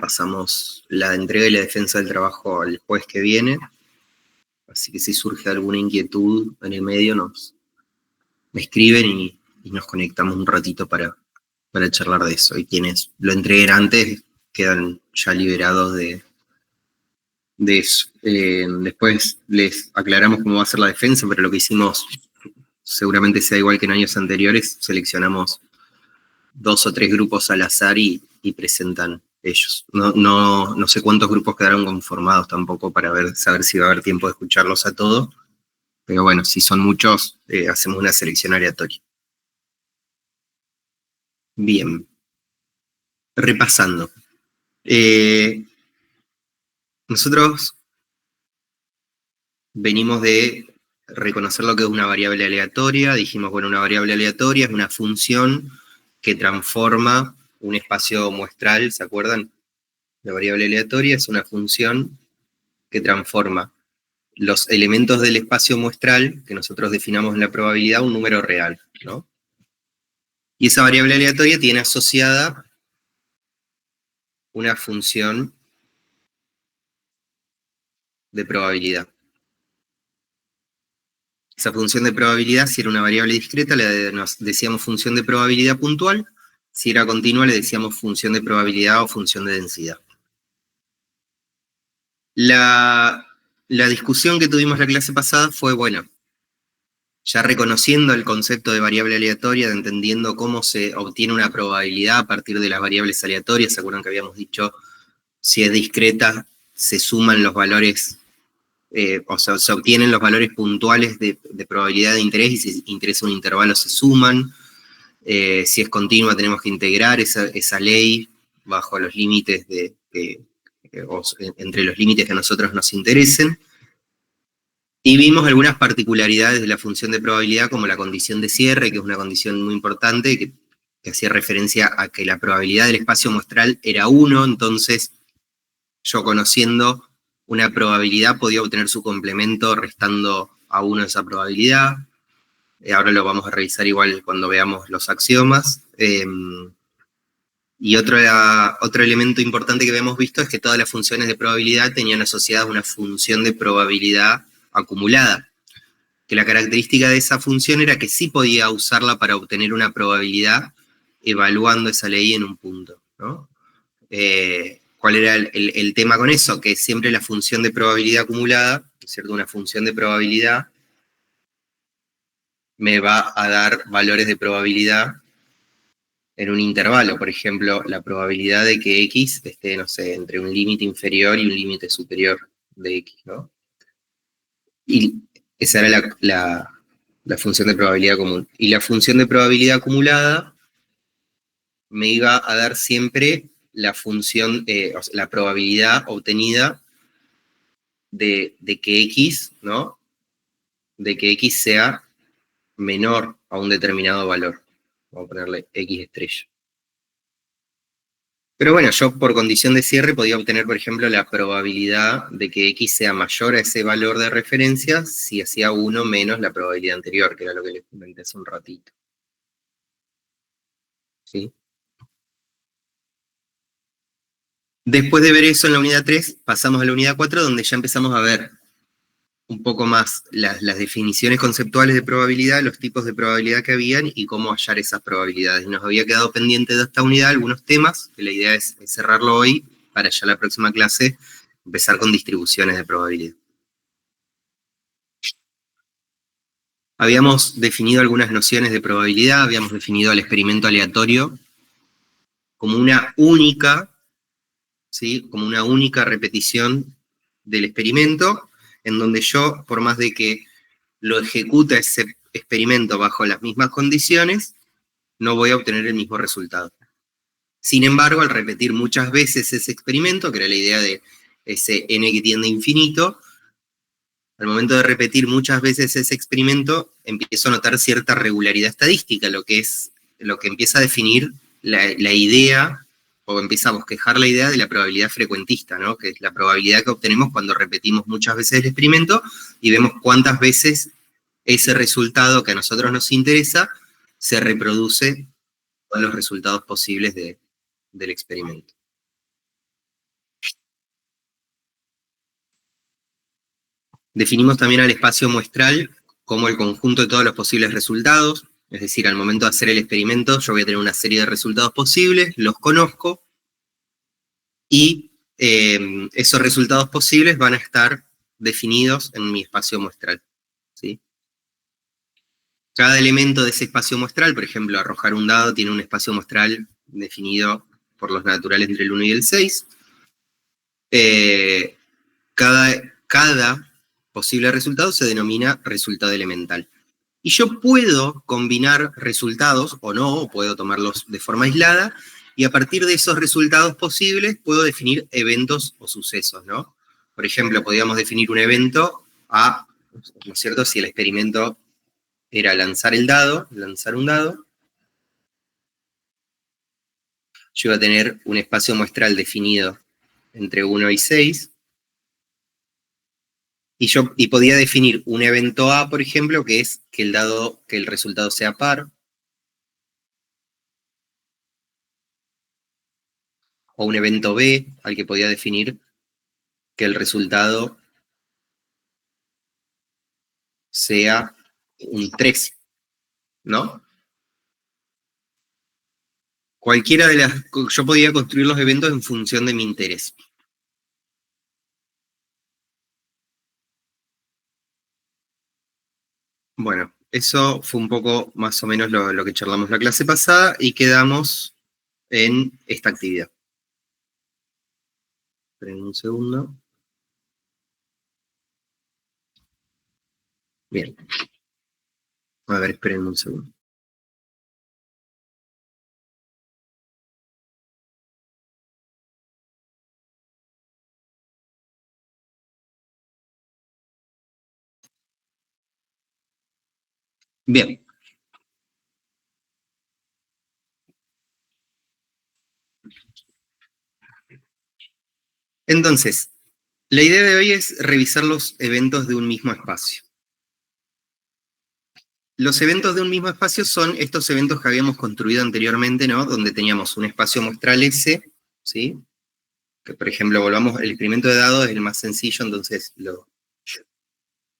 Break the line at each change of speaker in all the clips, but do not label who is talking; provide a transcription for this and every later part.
pasamos la entrega y la defensa del trabajo al jueves que viene, así que si surge alguna inquietud en el medio me escriben y nos conectamos un ratito para charlar de eso. Y quienes lo entreguen antes quedan ya liberados de eso. Después les aclaramos cómo va a ser la defensa, pero lo que hicimos seguramente sea igual que en años anteriores. Seleccionamos 2 o 3 grupos al azar y presentan ellos. No sé cuántos grupos quedaron conformados tampoco para saber si va a haber tiempo de escucharlos a todos, pero bueno, si son muchos, hacemos una selección aleatoria. Bien. Repasando. Nosotros venimos de reconocer lo que es una variable aleatoria. Dijimos, bueno, una variable aleatoria es una función que transforma un espacio muestral, ¿se acuerdan? La variable aleatoria es una función que transforma los elementos del espacio muestral, que nosotros definamos en la probabilidad, un número real, ¿no? Y esa variable aleatoria tiene asociada una función de probabilidad. Esa función de probabilidad, si era una variable discreta, le decíamos función de probabilidad puntual. Si era continua, le decíamos función de probabilidad o función de densidad. La discusión que tuvimos la clase pasada fue, bueno, ya reconociendo el concepto de variable aleatoria, de entendiendo cómo se obtiene una probabilidad a partir de las variables aleatorias. ¿Se acuerdan que habíamos dicho, si es discreta, se suman los valores, o sea, se obtienen los valores puntuales de probabilidad de interés, y si interesa un intervalo se suman? Si es continua tenemos que integrar esa ley bajo los límites entre los límites que a nosotros nos interesen. Y vimos algunas particularidades de la función de probabilidad, como la condición de cierre, que es una condición muy importante, que hacía referencia a que la probabilidad del espacio muestral era 1, entonces yo, conociendo una probabilidad, podía obtener su complemento restando a 1 esa probabilidad. Ahora lo vamos a revisar igual cuando veamos los axiomas. Y otro elemento importante que habíamos visto es que todas las funciones de probabilidad tenían asociadas una función de probabilidad acumulada, que la característica de esa función era que sí podía usarla para obtener una probabilidad evaluando esa ley en un punto, ¿no? ¿Cuál era el tema con eso? Que siempre la función de probabilidad acumulada, ¿cierto? Una función de probabilidad me va a dar valores de probabilidad en un intervalo. Por ejemplo, la probabilidad de que X esté, no sé, entre un límite inferior y un límite superior de X, ¿no? Y esa era la función de probabilidad común. Y la función de probabilidad acumulada me iba a dar siempre la función, o sea, la probabilidad obtenida de que X, ¿no? De que X sea menor a un determinado valor. Vamos a ponerle X estrella. Pero bueno, yo por condición de cierre podía obtener, por ejemplo, la probabilidad de que X sea mayor a ese valor de referencia si hacía 1 menos la probabilidad anterior, que era lo que les comenté hace un ratito. ¿Sí? Después de ver eso en la unidad 3, pasamos a la unidad 4, donde ya empezamos a ver un poco más las definiciones conceptuales de probabilidad, los tipos de probabilidad que habían y cómo hallar esas probabilidades. Nos había quedado pendiente de esta unidad algunos temas, que la idea es cerrarlo hoy, para ya la próxima clase empezar con distribuciones de probabilidad. Habíamos definido algunas nociones de probabilidad, habíamos definido el experimento aleatorio como una única, ¿sí? Como una única repetición del experimento, en donde yo, por más de que lo ejecute ese experimento bajo las mismas condiciones, no voy a obtener el mismo resultado. Sin embargo, al repetir muchas veces ese experimento, que era la idea de ese n que tiende a infinito, al momento de repetir muchas veces ese experimento, empiezo a notar cierta regularidad estadística, lo que empieza a definir la idea, o empieza a bosquejar la idea de la probabilidad frecuentista, ¿no? Que es la probabilidad que obtenemos cuando repetimos muchas veces el experimento y vemos cuántas veces ese resultado que a nosotros nos interesa se reproduce con los resultados posibles del experimento. Definimos también al espacio muestral como el conjunto de todos los posibles resultados, es decir, al momento de hacer el experimento yo voy a tener una serie de resultados posibles, los conozco, y esos resultados posibles van a estar definidos en mi espacio muestral, ¿sí? Cada elemento de ese espacio muestral, por ejemplo, arrojar un dado tiene un espacio muestral definido por los naturales entre el 1 y el 6. Cada posible resultado se denomina resultado elemental. Y yo puedo combinar resultados o no, o puedo tomarlos de forma aislada, y a partir de esos resultados posibles puedo definir eventos o sucesos, ¿no? Por ejemplo, podríamos definir un evento A, ¿no es cierto? Si el experimento era lanzar un dado, yo iba a tener un espacio muestral definido entre 1 y 6, y podía definir un evento A, por ejemplo, que es que el resultado sea par, o un evento B, al que podía definir que el resultado sea un 3, ¿no? Cualquiera de las... Yo podía construir los eventos en función de mi interés. Bueno, eso fue un poco más o menos lo que charlamos la clase pasada, y quedamos en esta actividad. Esperen un segundo. Bien. A ver, esperen un segundo. Bien. Entonces, la idea de hoy es revisar los eventos de un mismo espacio. Los eventos de un mismo espacio son estos eventos que habíamos construido anteriormente, ¿no? Donde teníamos un espacio muestral S, ¿sí? Que, por ejemplo, volvamos, el experimento de dados es el más sencillo, entonces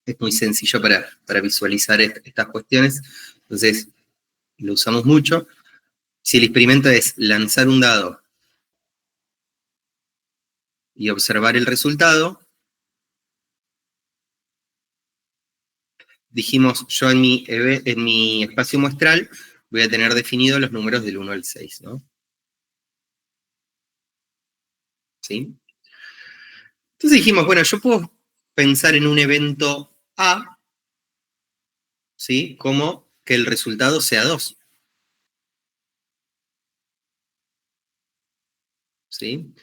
es muy sencillo para visualizar estas cuestiones, entonces lo usamos mucho. Si el experimento es lanzar un dado y observar el resultado, dijimos, yo en mi espacio muestral voy a tener definidos los números del 1 al 6, ¿no? ¿Sí? Entonces dijimos, bueno, yo puedo pensar en un evento A, ¿sí? Como que el resultado sea 2. ¿Sí?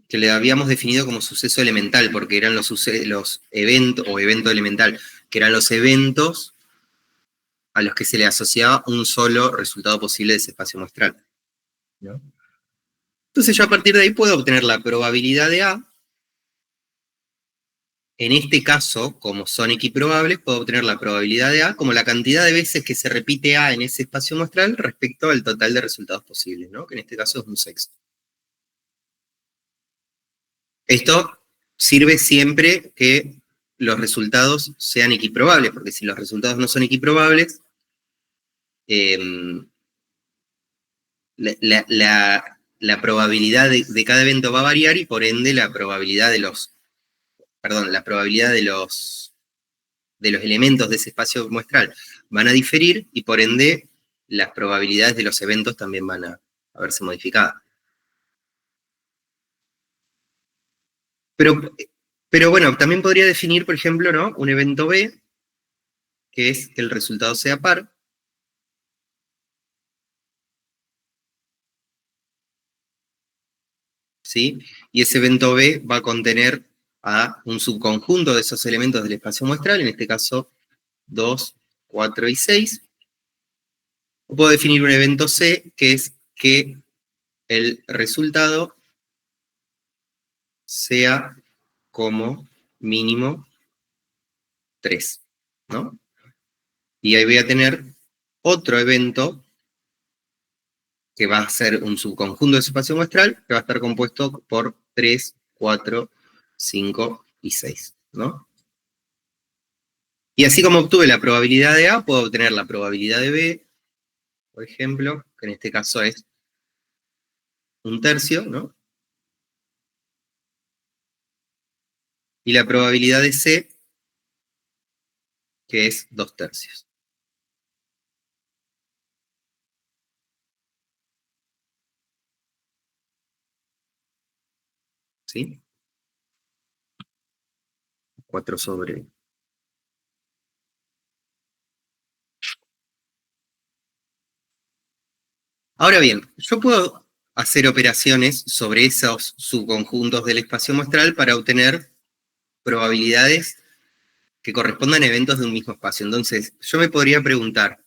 Que le habíamos definido como suceso elemental, porque eran los eventos, o evento elemental, que eran los eventos a los que se le asociaba un solo resultado posible de ese espacio muestral, ¿no? Entonces yo a partir de ahí puedo obtener la probabilidad de A. En este caso, como son equiprobables, puedo obtener la probabilidad de A como la cantidad de veces que se repite A en ese espacio muestral respecto al total de resultados posibles, ¿no? Que en este caso es un sexto. Esto sirve siempre que los resultados sean equiprobables, porque si los resultados no son equiprobables, la probabilidad de cada evento va a variar, y por ende la probabilidad de los elementos de ese espacio muestral van a diferir, y por ende las probabilidades de los eventos también van a verse modificadas. Pero bueno, también podría definir, por ejemplo, ¿no? Un evento B, que es que el resultado sea par, ¿sí? Y ese evento B va a contener a un subconjunto de esos elementos del espacio muestral, en este caso 2, 4 y 6. O puedo definir un evento C, que es que el resultado sea como mínimo 3, ¿no? Y ahí voy a tener otro evento que va a ser un subconjunto de ese espacio muestral, que va a estar compuesto por 3, 4, 5 y 6, ¿no? Y así como obtuve la probabilidad de A, puedo obtener la probabilidad de B, por ejemplo, que en este caso es 1/3, ¿no? Y la probabilidad de C, que es 2/3. ¿Sí? 4 sobre... Ahora bien, yo puedo hacer operaciones sobre esos subconjuntos del espacio muestral para obtener probabilidades que correspondan a eventos de un mismo espacio. Entonces, yo me podría preguntar,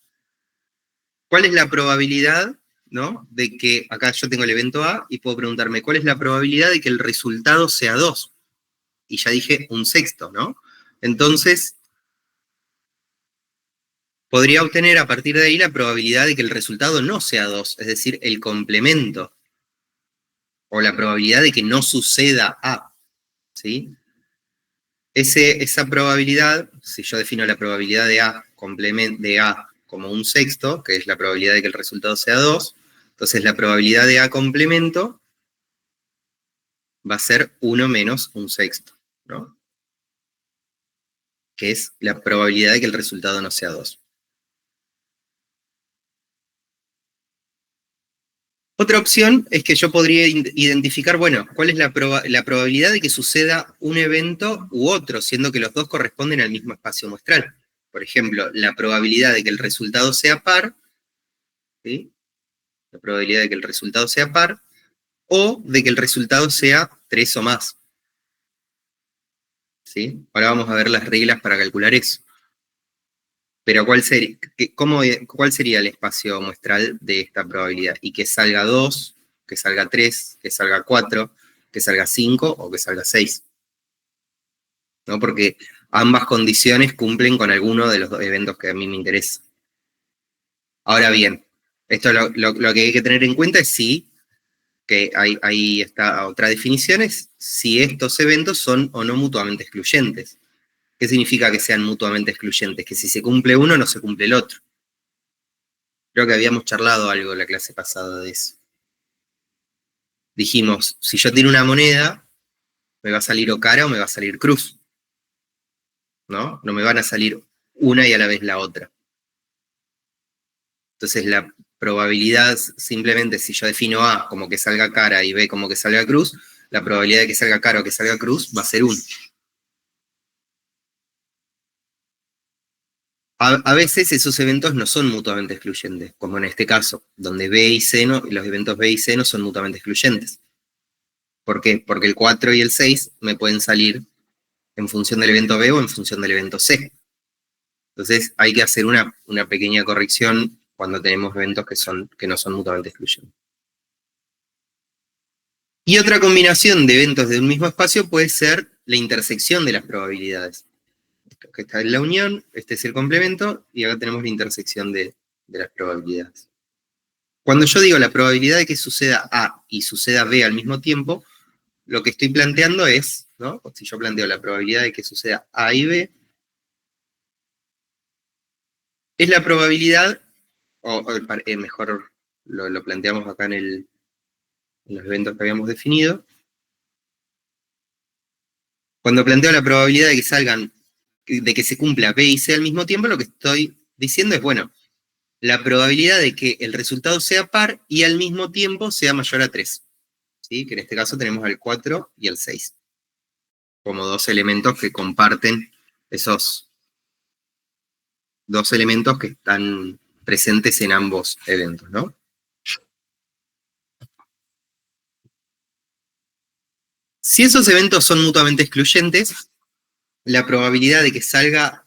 ¿cuál es la probabilidad, ¿no?, de que, acá yo tengo el evento A, y puedo preguntarme, ¿cuál es la probabilidad de que el resultado sea 2? Y ya dije 1/6, ¿no? Entonces, podría obtener a partir de ahí la probabilidad de que el resultado no sea 2, es decir, el complemento, o la probabilidad de que no suceda A, ¿sí? Esa probabilidad, si yo defino la probabilidad de A, de A como 1/6, que es la probabilidad de que el resultado sea 2, entonces la probabilidad de A complemento va a ser 1 menos 1/6, ¿no? Que es la probabilidad de que el resultado no sea 2. Otra opción es que yo podría identificar, bueno, cuál es la probabilidad de que suceda un evento u otro, siendo que los dos corresponden al mismo espacio muestral. Por ejemplo, la probabilidad de que el resultado sea par, ¿sí?, la probabilidad de que el resultado sea par, o de que el resultado sea 3 o más, ¿sí? Ahora vamos a ver las reglas para calcular eso. Pero ¿cuál sería el espacio muestral de esta probabilidad? Y que salga 2, que salga 3, que salga 4, que salga 5 o que salga 6, ¿no? Porque ambas condiciones cumplen con alguno de los eventos que a mí me interesan. Ahora bien, esto lo que hay que tener en cuenta es que ahí está otra definición, es si estos eventos son o no mutuamente excluyentes. ¿Qué significa que sean mutuamente excluyentes? Que si se cumple uno, no se cumple el otro. Creo que habíamos charlado algo en la clase pasada de eso. Dijimos, si yo tiro una moneda, me va a salir o cara o me va a salir cruz, ¿no? No me van a salir una y a la vez la otra. Entonces la probabilidad, simplemente si yo defino A como que salga cara y B como que salga cruz, la probabilidad de que salga cara o que salga cruz va a ser 1. A veces esos eventos no son mutuamente excluyentes, como en este caso, donde B y C los eventos B y C no son mutuamente excluyentes. ¿Por qué? Porque el 4 y el 6 me pueden salir en función del evento B o en función del evento C. Entonces hay que hacer una pequeña corrección cuando tenemos eventos que no son mutuamente excluyentes. Y otra combinación de eventos de un mismo espacio puede ser la intersección de las probabilidades. Esta es la unión, este es el complemento, y acá tenemos la intersección de las probabilidades. Cuando yo digo la probabilidad de que suceda A y suceda B al mismo tiempo, lo que estoy planteando es, ¿no?, si yo planteo la probabilidad de que suceda A y B, es la probabilidad, mejor lo planteamos acá en los eventos que habíamos definido. Cuando planteo la probabilidad de que se cumpla B y C al mismo tiempo, lo que estoy diciendo es, bueno, la probabilidad de que el resultado sea par y al mismo tiempo sea mayor a 3, ¿sí? Que en este caso tenemos al 4 y al 6, como dos elementos que comparten esos dos elementos que están presentes en ambos eventos, ¿no? Si esos eventos son mutuamente excluyentes, la probabilidad de que salga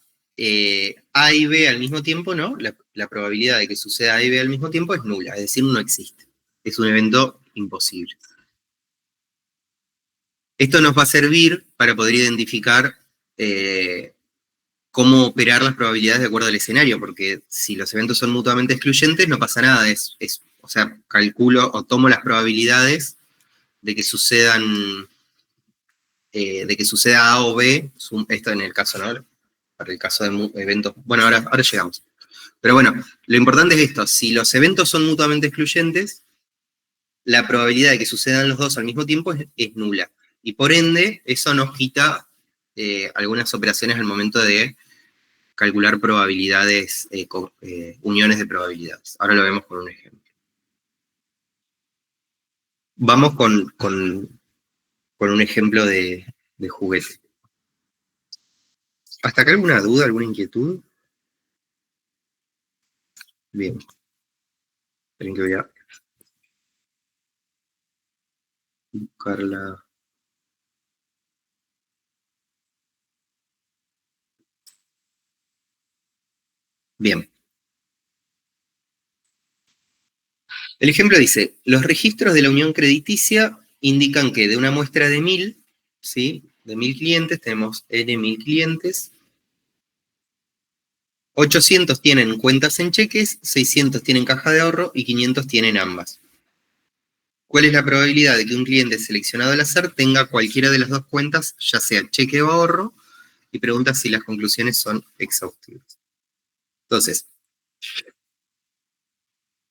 A y B al mismo tiempo, ¿no? La probabilidad de que suceda A y B al mismo tiempo es nula, es decir, no existe. Es un evento imposible. Esto nos va a servir para poder identificar cómo operar las probabilidades de acuerdo al escenario, porque si los eventos son mutuamente excluyentes, no pasa nada. O sea, calculo o tomo las probabilidades de que suceda A o B, esto en el caso, ¿no?, para el caso de eventos. Bueno, ahora llegamos. Pero bueno, lo importante es esto, si los eventos son mutuamente excluyentes, la probabilidad de que sucedan los dos al mismo tiempo es nula. Y por ende, eso nos quita algunas operaciones al momento de calcular probabilidades, uniones de probabilidades. Ahora lo vemos con un ejemplo. Vamos con un ejemplo de juguete. ¿Hasta acá alguna duda, alguna inquietud? Bien. Esperen que voy a buscarla. Bien. El ejemplo dice, los registros de la unión crediticia indican que de una muestra de 1000, ¿sí? De 1000 clientes, tenemos N1000 clientes, 800 tienen cuentas en cheques, 600 tienen caja de ahorro y 500 tienen ambas. ¿Cuál es la probabilidad de que un cliente seleccionado al azar tenga cualquiera de las dos cuentas, ya sea cheque o ahorro? Y pregunta si las conclusiones son exhaustivas. Entonces,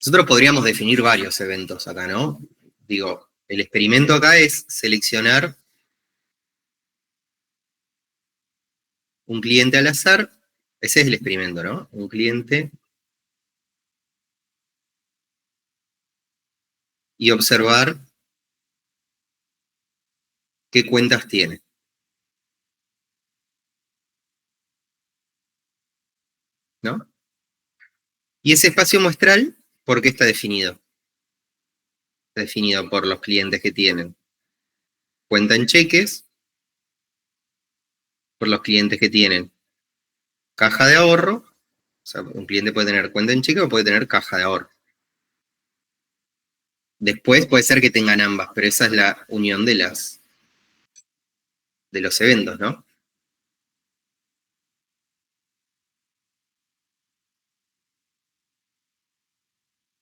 nosotros podríamos definir varios eventos acá, ¿no? Digo, el experimento acá es seleccionar un cliente al azar. Ese es el experimento, ¿no? Un cliente y observar qué cuentas tiene, ¿no? Y ese espacio muestral, ¿por qué está definido? Está definido por los clientes que tienen cuenta en cheques, por los clientes que tienen caja de ahorro. O sea, un cliente puede tener cuenta en cheque o puede tener caja de ahorro. Después puede ser que tengan ambas, pero esa es la unión de los eventos, ¿no?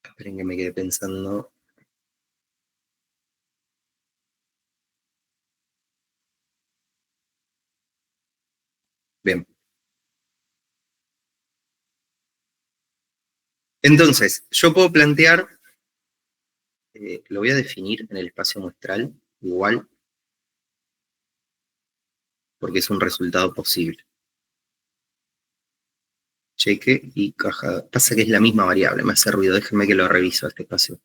Esperen que me quede pensando. Bien. Entonces, yo puedo plantear, lo voy a definir en el espacio muestral, igual, porque es un resultado posible. Cheque y caja. Pasa que es la misma variable, me hace ruido, déjenme que lo reviso a este espacio.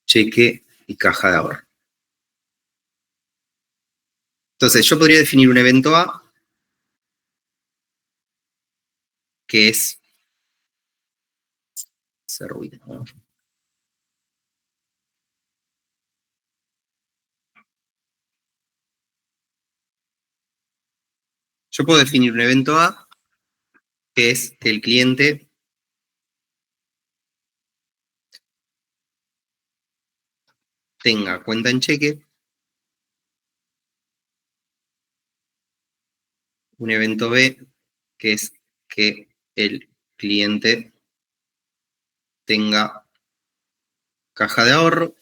Cheque y caja de ahorro. Entonces, yo podría definir un evento A, que es... Hace ruido, ¿no? Yo puedo definir un evento A, que es que el cliente tenga cuenta en cheque. Un evento B, que es que el cliente tenga caja de ahorro.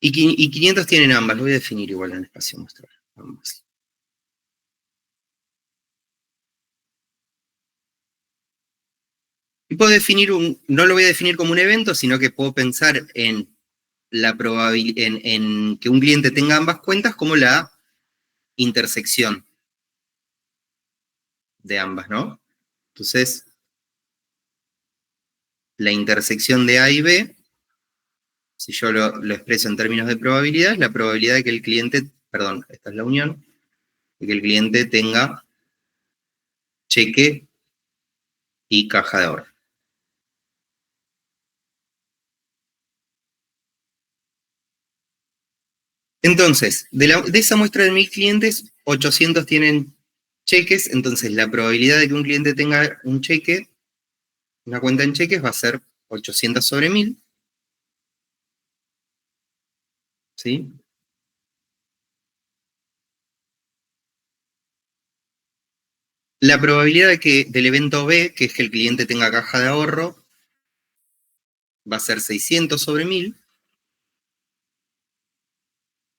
Y 500 tienen ambas, lo voy a definir igual en el espacio muestral. Ambas. Y puedo definir no lo voy a definir como un evento, sino que puedo pensar en la probabilidad, en que un cliente tenga ambas cuentas como la intersección de ambas, ¿no? Entonces, la intersección de A y B, si yo lo expreso en términos de probabilidad, es la probabilidad de que el cliente, perdón, esta es la unión, de que el cliente tenga cheque y caja de ahorro. Entonces, de esa muestra de 1000 clientes, 800 tienen cheques, entonces la probabilidad de que un cliente tenga un cheque, una cuenta en cheques, va a ser 800 sobre 1000. ¿Sí? La probabilidad del evento B, que es que el cliente tenga caja de ahorro, va a ser 600 sobre 1000.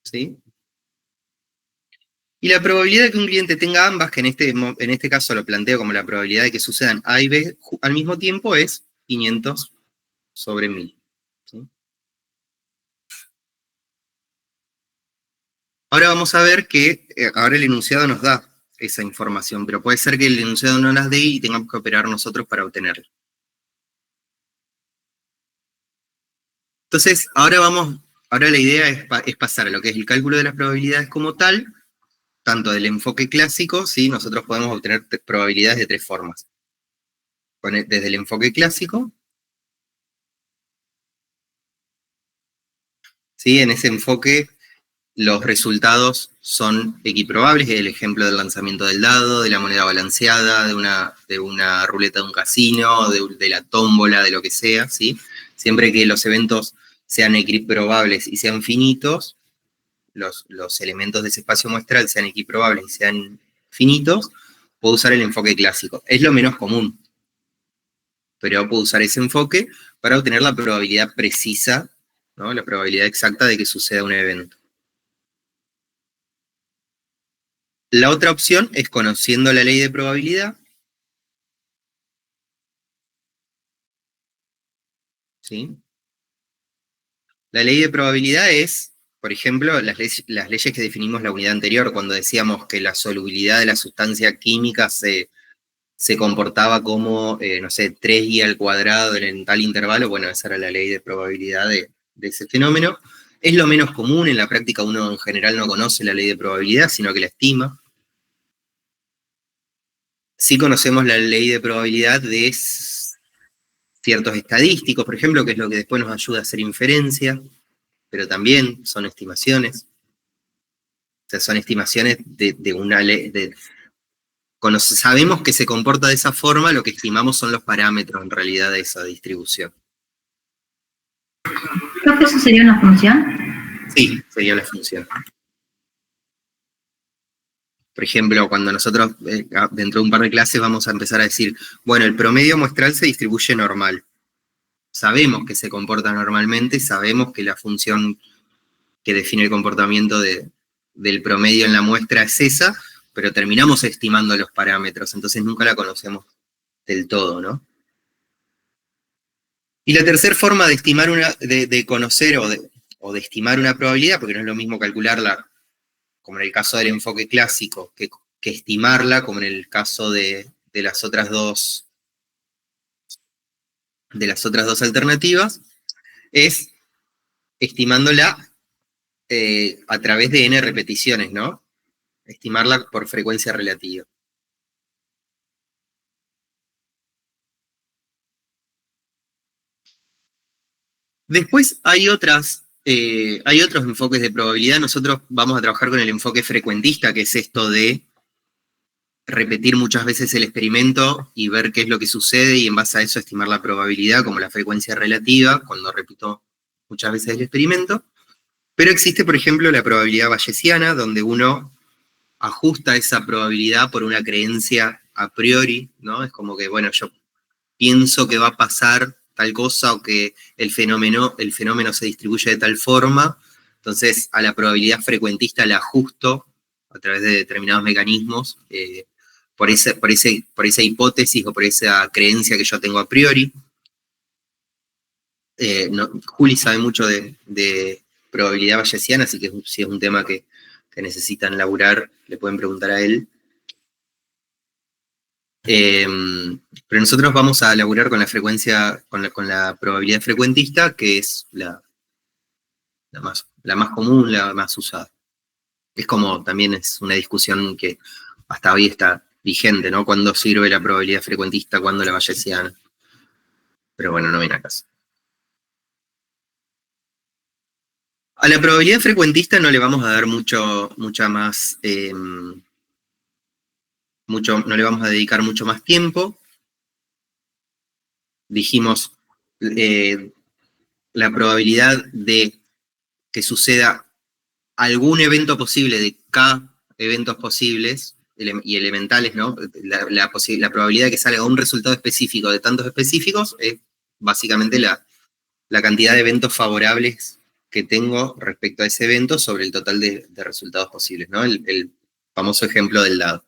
¿Sí? Y la probabilidad de que un cliente tenga ambas, que en este caso lo planteo como la probabilidad de que sucedan A y B al mismo tiempo, es 500 sobre 1000. ¿Sí? Ahora vamos a ver que ahora el enunciado nos da esa información, pero puede ser que el enunciado no las dé y tengamos que operar nosotros para obtenerlo. Entonces, ahora la idea es pasar a lo que es el cálculo de las probabilidades como tal, tanto del enfoque clásico, ¿sí? Nosotros podemos obtener probabilidades de 3 formas. Desde el enfoque clásico, ¿sí? En ese enfoque los resultados son equiprobables, el ejemplo del lanzamiento del dado, de la moneda balanceada, de una ruleta de un casino, de la tómbola, de lo que sea, ¿sí? Siempre que los eventos sean equiprobables y sean finitos, los elementos de ese espacio muestral sean equiprobables y sean finitos, puedo usar el enfoque clásico. Es lo menos común, pero puedo usar ese enfoque para obtener la probabilidad precisa, ¿no? La probabilidad exacta de que suceda un evento. La otra opción es conociendo la ley de probabilidad, ¿sí? La ley de probabilidad es, por ejemplo, las leyes que definimos la unidad anterior, cuando decíamos que la solubilidad de la sustancia química se comportaba como, no sé, 3i al cuadrado en tal intervalo. Bueno, esa era la ley de probabilidad de ese fenómeno. Es lo menos común, en la práctica uno en general no conoce la ley de probabilidad, sino que la estima. Sí conocemos la ley de probabilidad de ciertos estadísticos, por ejemplo, que es lo que después nos ayuda a hacer inferencia, pero también son estimaciones. O sea, son estimaciones de una ley. Cuando sabemos que se comporta de esa forma, lo que estimamos son los parámetros en realidad de esa distribución.
¿Profe, eso sería una función?
Sí, sería la función. Por ejemplo, cuando nosotros dentro de un par de clases vamos a empezar a decir, bueno, el promedio muestral se distribuye normal. Sabemos que se comporta normalmente, sabemos que la función que define el comportamiento del promedio en la muestra es esa, pero terminamos estimando los parámetros, entonces nunca la conocemos del todo, ¿no? Y la tercera forma de estimar de conocer o de estimar una probabilidad, porque no es lo mismo calcularla, como en el caso del enfoque clásico, que estimarla, como en el caso de las otras dos alternativas, es estimándola a través de n repeticiones, ¿no? Estimarla por frecuencia relativa. Después hay otros enfoques de probabilidad. Nosotros vamos a trabajar con el enfoque frecuentista, que es esto de repetir muchas veces el experimento y ver qué es lo que sucede y en base a eso estimar la probabilidad como la frecuencia relativa cuando repito muchas veces el experimento. Pero existe, por ejemplo, la probabilidad bayesiana, donde uno ajusta esa probabilidad por una creencia a priori, ¿no? Es como que, bueno, yo pienso que va a pasar tal cosa o que el fenómeno se distribuye de tal forma, entonces a la probabilidad frecuentista la ajusto a través de determinados mecanismos por esa hipótesis o por esa creencia que yo tengo a priori. Juli sabe mucho de probabilidad bayesiana, así que si es un tema que necesitan laburar, le pueden preguntar a él. Pero nosotros vamos a laburar con la frecuencia, con la probabilidad frecuentista, que es la más común, la más usada. Es como también es una discusión que hasta hoy está vigente, ¿no? ¿Cuándo sirve la probabilidad frecuentista, cuándo la bayesiana? Pero bueno, no viene a caso. A la probabilidad frecuentista no le vamos a dar mucha más, no le vamos a dedicar mucho más tiempo. Dijimos, la probabilidad de que suceda algún evento posible de K eventos posibles y elementales, ¿no? La probabilidad de que salga un resultado específico de tantos específicos es básicamente la cantidad de eventos favorables que tengo respecto a ese evento sobre el total de resultados posibles, ¿no? Famoso ejemplo del dado.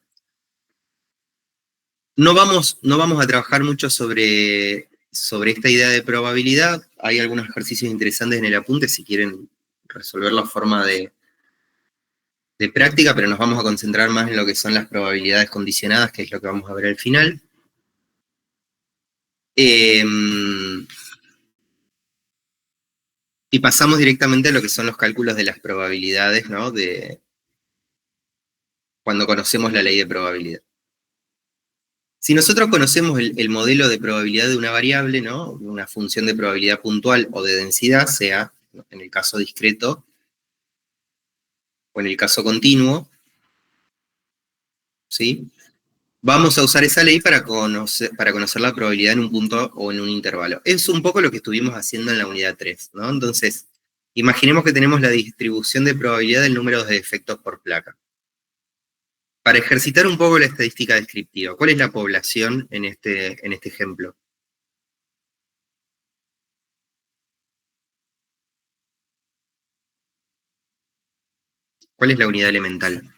No vamos a trabajar mucho sobre esta idea de probabilidad. Hay algunos ejercicios interesantes en el apunte si quieren resolverlo a forma de práctica, pero nos vamos a concentrar más en lo que son las probabilidades condicionadas, que es lo que vamos a ver al final. Y pasamos directamente a lo que son los cálculos de las probabilidades, ¿no? Cuando conocemos la ley de probabilidad. Si nosotros conocemos el modelo de probabilidad de una variable, ¿no? Una función de probabilidad puntual o de densidad, sea en el caso discreto o en el caso continuo, ¿sí? Vamos a usar esa ley para conocer la probabilidad en un punto o en un intervalo. Es un poco lo que estuvimos haciendo en la unidad 3, ¿no? Entonces, imaginemos que tenemos la distribución de probabilidad del número de defectos por placa. Para ejercitar un poco la estadística descriptiva, ¿cuál es la población en este ejemplo? ¿Cuál es la unidad elemental?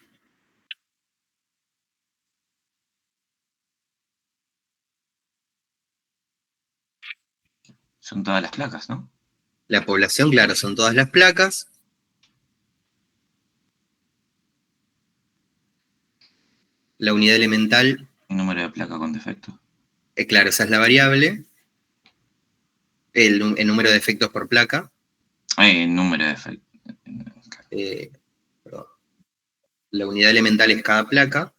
Son todas las placas, ¿no?
La población, claro, son todas las placas. La unidad elemental.
El número de placas con defecto.
Claro, esa es la variable. El número de defectos por placa.
El número de defectos.
Perdón. La unidad elemental es cada placa.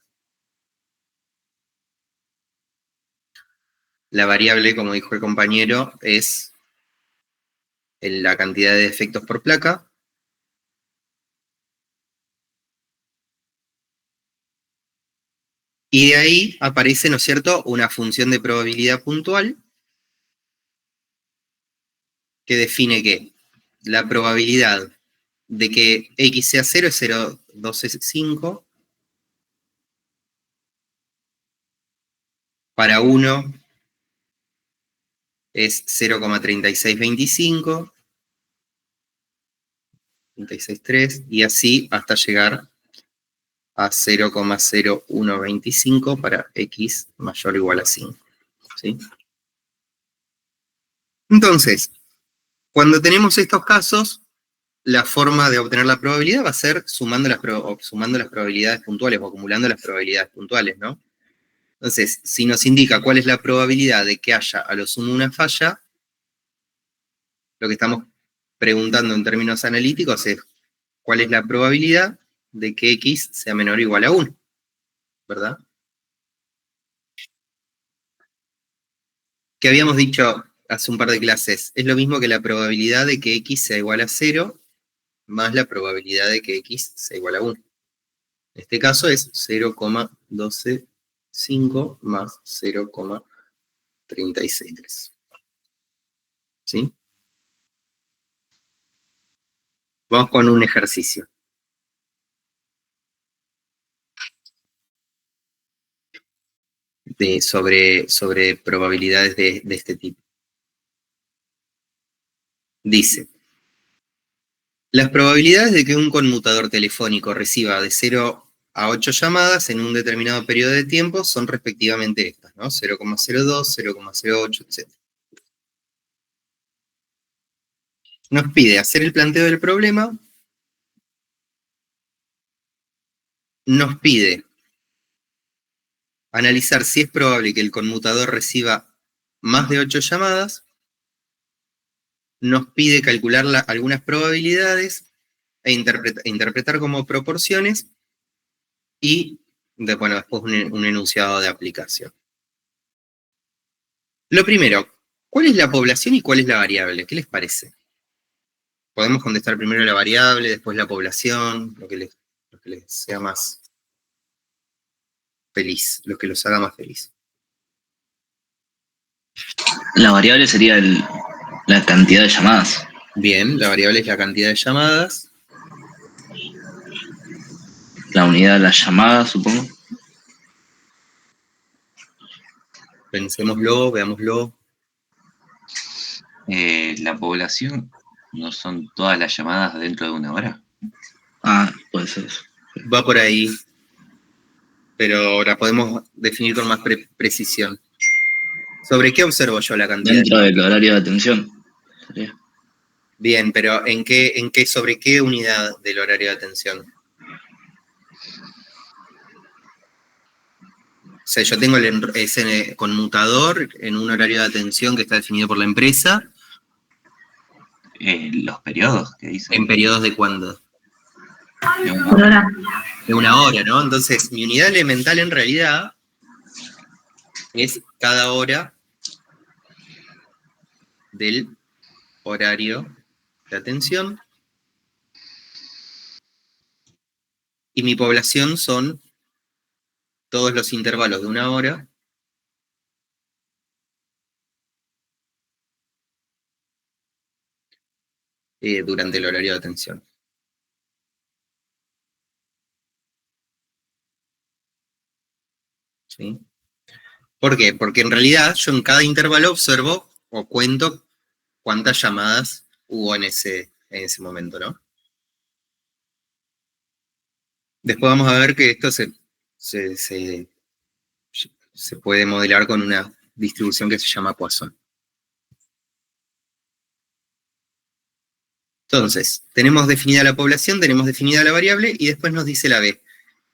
La variable, como dijo el compañero, es la cantidad de defectos por placa. Y de ahí aparece, ¿no es cierto?, una función de probabilidad puntual que define que la probabilidad de que x sea 0 es 0,125. Para 1 es 0,3625. 36,3, y así hasta llegar a 0,0125 para x mayor o igual a 5. ¿Sí? Entonces, cuando tenemos estos casos, la forma de obtener la probabilidad va a ser sumando las probabilidades puntuales o acumulando las probabilidades puntuales, ¿no? Entonces, si nos indica cuál es la probabilidad de que haya a lo sumo una falla, lo que estamos preguntando en términos analíticos es cuál es la probabilidad de que x sea menor o igual a 1, ¿verdad? Que habíamos dicho hace un par de clases, es lo mismo que la probabilidad de que x sea igual a 0 más la probabilidad de que x sea igual a 1. En este caso es 0,125 más 0,363. ¿Sí? Vamos con un ejercicio. Sobre probabilidades de este tipo. Dice, las probabilidades de que un conmutador telefónico reciba de 0 a 8 llamadas en un determinado periodo de tiempo son respectivamente estas, ¿no? 0,02, 0,08, etc. Nos pide hacer el planteo del problema, nos pide analizar si es probable que el conmutador reciba más de 8 llamadas, nos pide calcular algunas probabilidades e interpretar como proporciones y, después un enunciado de aplicación. Lo primero, ¿cuál es la población y cuál es la variable? ¿Qué les parece? Podemos contestar primero la variable, después la población, lo que les sea más feliz, lo que los haga más feliz.
La variable sería la cantidad de llamadas.
Bien, la variable es la cantidad de llamadas.
La unidad de las llamadas, supongo.
Pensémoslo, veámoslo.
La población, ¿no son todas las llamadas dentro de una hora?
Ah, puede ser eso.
Va por ahí. pero la podemos definir con más precisión. ¿Sobre qué observo yo la cantidad?
Dentro del horario de atención. Sería.
Bien, pero ¿sobre qué unidad del horario de atención? O sea, yo tengo ese conmutador en un horario de atención que está definido por la empresa.
Los periodos que dicen.
¿En periodos de cuándo?
De una
Por
hora.
hora.
De una hora, ¿no? Entonces, mi unidad elemental en realidad es cada hora del horario de atención. Y mi población son todos los intervalos de una hora durante el horario de atención. ¿Sí? ¿Por qué? Porque en realidad yo en cada intervalo observo o cuento cuántas llamadas hubo en ese momento, ¿no? Después vamos a ver que esto se puede modelar con una distribución que se llama Poisson. Entonces, tenemos definida la población, tenemos definida la variable, y después nos dice la B.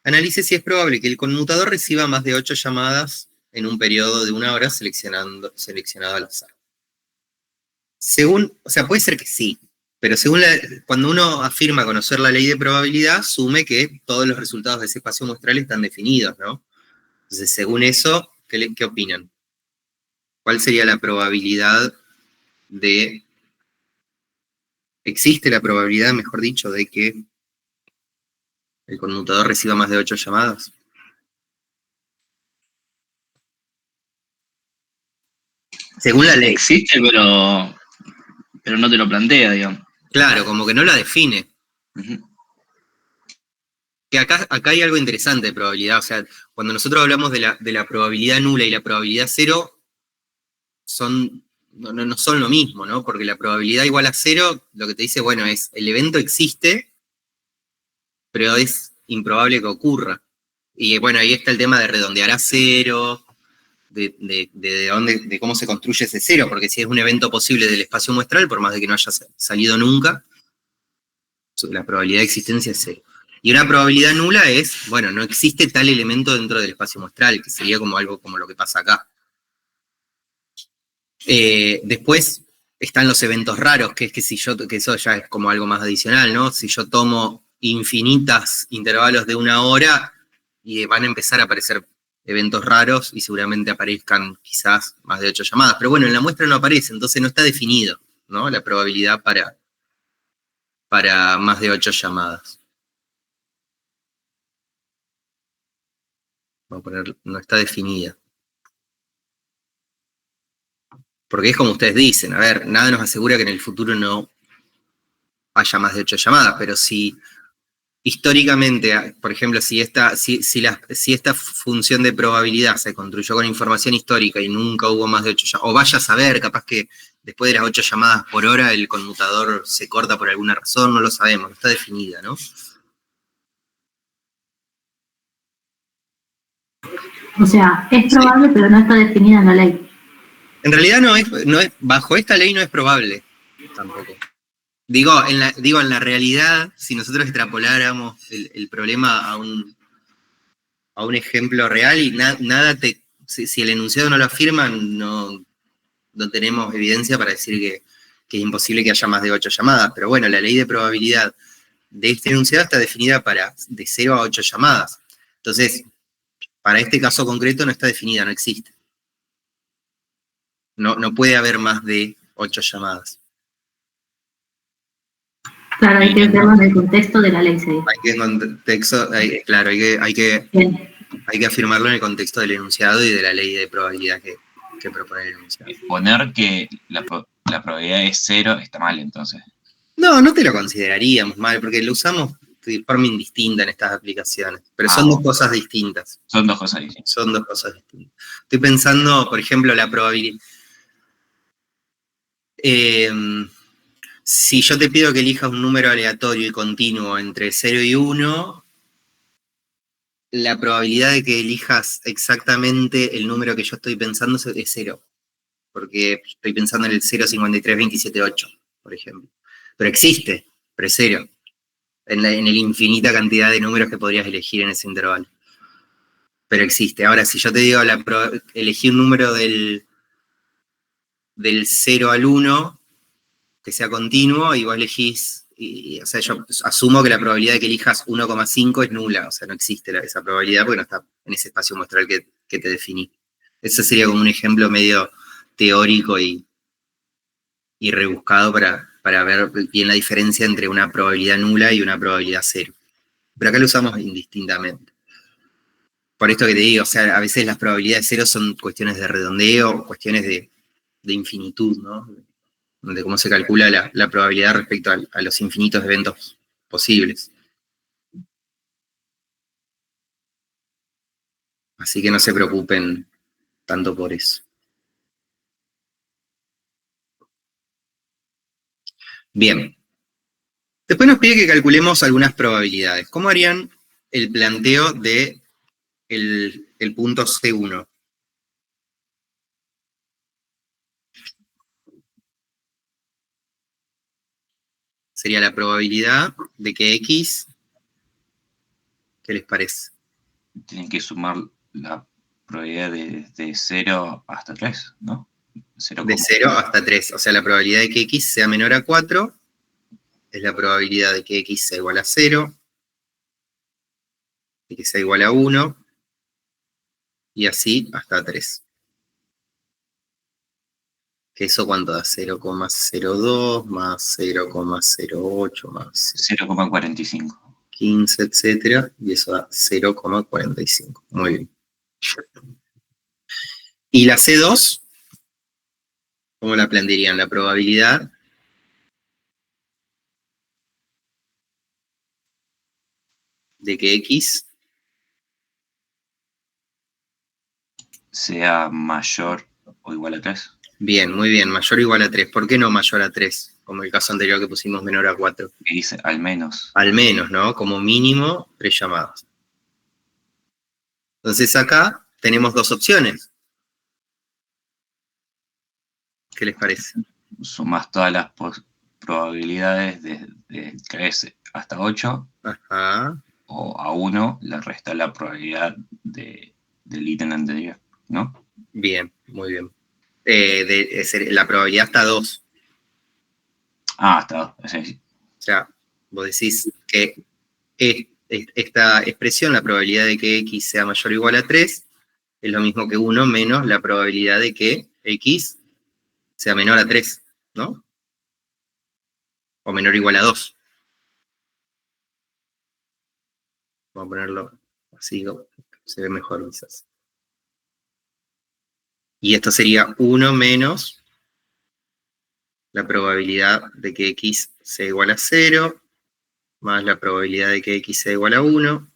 Analice si es probable que el conmutador reciba más de 8 llamadas en un periodo de una hora seleccionado al azar. O sea, puede ser que sí, pero cuando uno afirma conocer la ley de probabilidad, asume que todos los resultados de ese espacio muestral están definidos, ¿no? Entonces, según eso, ¿qué opinan? ¿Cuál sería la probabilidad existe la probabilidad, mejor dicho, de que el conmutador reciba más de 8 llamadas? Según la ley.
Existe, pero no te lo plantea, digamos.
Claro, como que no la define.
Ujú.
Que acá hay algo interesante de probabilidad. O sea, cuando nosotros hablamos de la probabilidad nula y la probabilidad cero, no son lo mismo, ¿no? Porque la probabilidad igual a cero, lo que te dice, bueno, es el evento existe, pero es improbable que ocurra. Y bueno, ahí está el tema de redondear a cero, de cómo se construye ese cero, porque si es un evento posible del espacio muestral, por más de que no haya salido nunca, la probabilidad de existencia es cero. Y una probabilidad nula es, bueno, no existe tal elemento dentro del espacio muestral, que sería como algo como lo que pasa acá. Después están los eventos raros, que es que eso ya es como algo más adicional, ¿no? Si yo tomo infinitas intervalos de una hora, y van a empezar a aparecer eventos raros, y seguramente aparezcan quizás más de 8 llamadas. Pero bueno, en la muestra no aparece, entonces no está definido, ¿no? La probabilidad para más de 8 llamadas. Vamos a poner, no está definida. Porque es como ustedes dicen, a ver, nada nos asegura que en el futuro no haya más de 8 llamadas, pero si históricamente, por ejemplo, si esta función de probabilidad se construyó con información histórica y nunca hubo más de 8 llamadas, o vaya a saber, capaz que después de las 8 llamadas por hora el conmutador se corta por alguna razón, no lo sabemos, no está definida, ¿no?
O sea, es probable, pero no está definida en la ley.
En realidad bajo esta ley no es probable, tampoco. Digo, en la realidad, si nosotros extrapoláramos el problema a un ejemplo real y si el enunciado no lo afirma, no tenemos evidencia para decir que es imposible que haya más de 8 llamadas. Pero bueno, la ley de probabilidad de este enunciado está definida de 0 a 8 llamadas. Entonces, para este caso concreto no está definida, no existe. No puede haber más de 8 llamadas.
Claro, hay que verlo en el contexto de la ley, se dice.
Claro, hay que
Bien.
afirmarlo en el contexto del enunciado y de la ley de probabilidad que propone el enunciado.
Poner que la probabilidad es cero está mal, entonces.
No te lo consideraríamos mal, porque lo usamos de forma indistinta en estas aplicaciones, pero son dos cosas distintas.
Son dos cosas distintas.
Son dos cosas distintas. Estoy pensando, por ejemplo, la probabilidad. Si yo te pido que elijas un número aleatorio y continuo entre 0 y 1, la probabilidad de que elijas exactamente el número que yo estoy pensando es 0. Porque estoy pensando en el 0,5327,8, por ejemplo. Pero existe, pero es 0. En la infinita cantidad de números que podrías elegir en ese intervalo. Pero existe. Ahora, si yo te digo, elegí un número del 0 al 1, que sea continuo, y vos elegís, o sea, yo asumo que la probabilidad de que elijas 1,5 es nula, o sea, no existe esa probabilidad porque no está en ese espacio muestral que te definí. Ese sería como un ejemplo medio teórico y rebuscado para ver bien la diferencia entre una probabilidad nula y una probabilidad 0. Pero acá lo usamos indistintamente. Por esto que te digo, o sea, a veces las probabilidades 0 son cuestiones de redondeo, cuestiones de infinitud, ¿no? De cómo se calcula la probabilidad respecto a los infinitos eventos posibles. Así que no se preocupen tanto por eso. Bien. Después nos pide que calculemos algunas probabilidades. ¿Cómo harían el planteo de el punto C1? Sería la probabilidad de que X, ¿qué les parece?
Tienen que sumar la probabilidad de 0 hasta 3, ¿no?
De 0 hasta 3. O sea, la probabilidad de que X sea menor a 4 es la probabilidad de que X sea igual a 0, de que sea igual a 1, y así hasta 3. ¿Que eso cuánto da? 0,02 más 0,08 más
0,45.
15, etcétera, y eso da 0,45. Muy bien. ¿Y la C2? ¿Cómo la plantearían? La probabilidad de que X
sea mayor o igual a 3.
Bien, muy bien, mayor o igual a 3. ¿Por qué no mayor a 3? Como el caso anterior que pusimos menor a 4.
Y dice al menos.
Al menos, ¿no? Como mínimo, 3 llamadas. Entonces acá tenemos dos opciones. ¿Qué les parece?
Sumas todas las probabilidades de 3 hasta 8.
Ajá.
O a 1 le resta la probabilidad del ítem anterior, ¿no?
Bien, muy bien. La probabilidad hasta 2.
Ah, hasta 2. Sí.
O sea, vos decís que esta expresión, la probabilidad de que X sea mayor o igual a 3, es lo mismo que 1 menos la probabilidad de que X sea menor a 3, ¿no? O menor o igual a 2. Vamos a ponerlo así, se ve mejor quizás. Y esto sería 1 menos la probabilidad de que X sea igual a 0, más la probabilidad de que X sea igual a 1,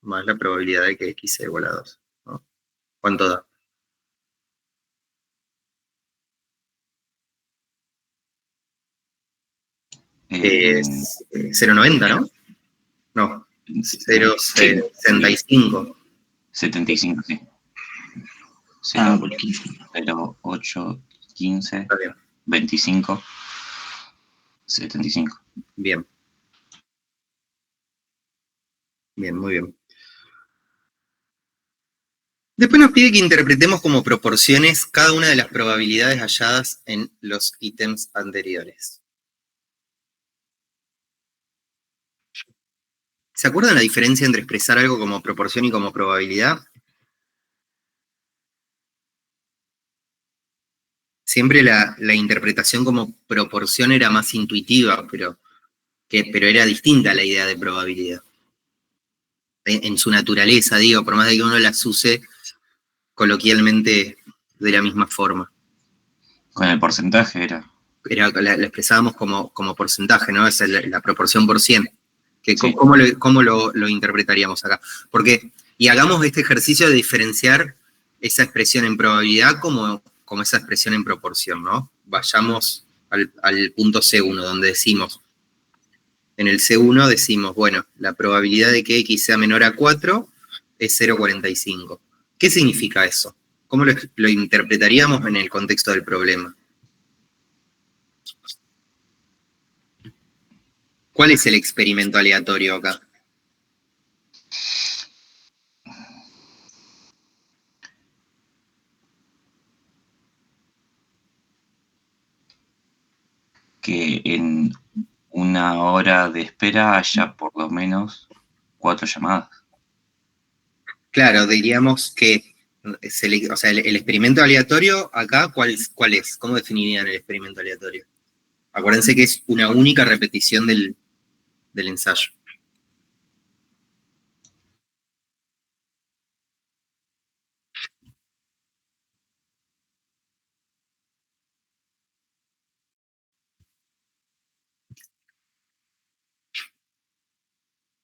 más la probabilidad de que X sea igual a 2, ¿no? ¿Cuánto da? Es 0,90, ¿no? No, 0,65.
75, sí. 0,8, 15, 25, 75.
Bien. Bien, muy bien. Después nos pide que interpretemos como proporciones cada una de las probabilidades halladas en los ítems anteriores. ¿Se acuerdan la diferencia entre expresar algo como proporción y como probabilidad? Siempre la interpretación como proporción era más intuitiva, pero era distinta a la idea de probabilidad. En su naturaleza, digo, por más de que uno las use coloquialmente de la misma forma.
Con el porcentaje era.
La expresábamos como porcentaje, ¿no? Es la proporción por 100. Que,
Sí.
¿Cómo lo interpretaríamos acá? Porque, y hagamos este ejercicio de diferenciar esa expresión en probabilidad como esa expresión en proporción, ¿no? Vayamos al punto C1, donde decimos, en el C1 decimos, bueno, la probabilidad de que X sea menor a 4 es 0,45. ¿Qué significa eso? ¿Cómo lo interpretaríamos en el contexto del problema? ¿Cuál es el experimento aleatorio acá?
Que en una hora de espera haya por lo menos 4 llamadas.
Claro, diríamos que, o sea, el experimento aleatorio acá, ¿cuál es? ¿Cómo definirían el experimento aleatorio? Acuérdense que es una única repetición del ensayo.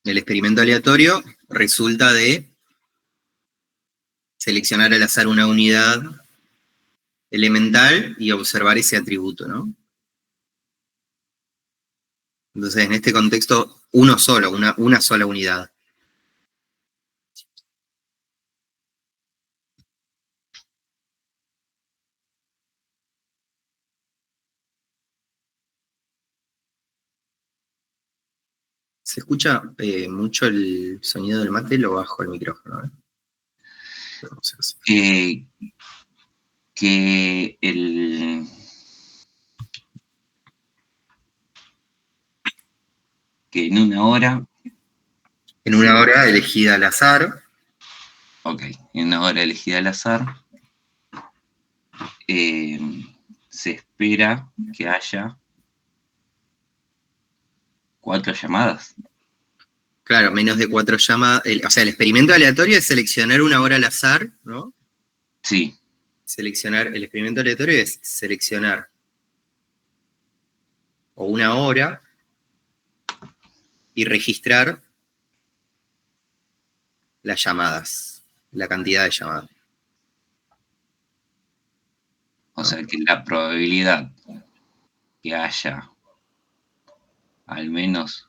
El experimento aleatorio resulta de seleccionar al azar una unidad elemental y observar ese atributo, ¿no? Entonces, en este contexto, uno solo, una sola unidad. ¿Se escucha mucho el sonido del mate? Lo bajo el micrófono, ¿eh?
Que en una hora...
En una hora elegida al azar.
Ok, en una hora elegida al azar, se espera que haya 4 llamadas.
Claro, menos de 4 llamadas. O sea, el experimento aleatorio es seleccionar una hora al azar, ¿no?
Sí.
El experimento aleatorio es seleccionar o una hora y registrar las llamadas, la cantidad de llamadas.
O sea que la probabilidad que haya al menos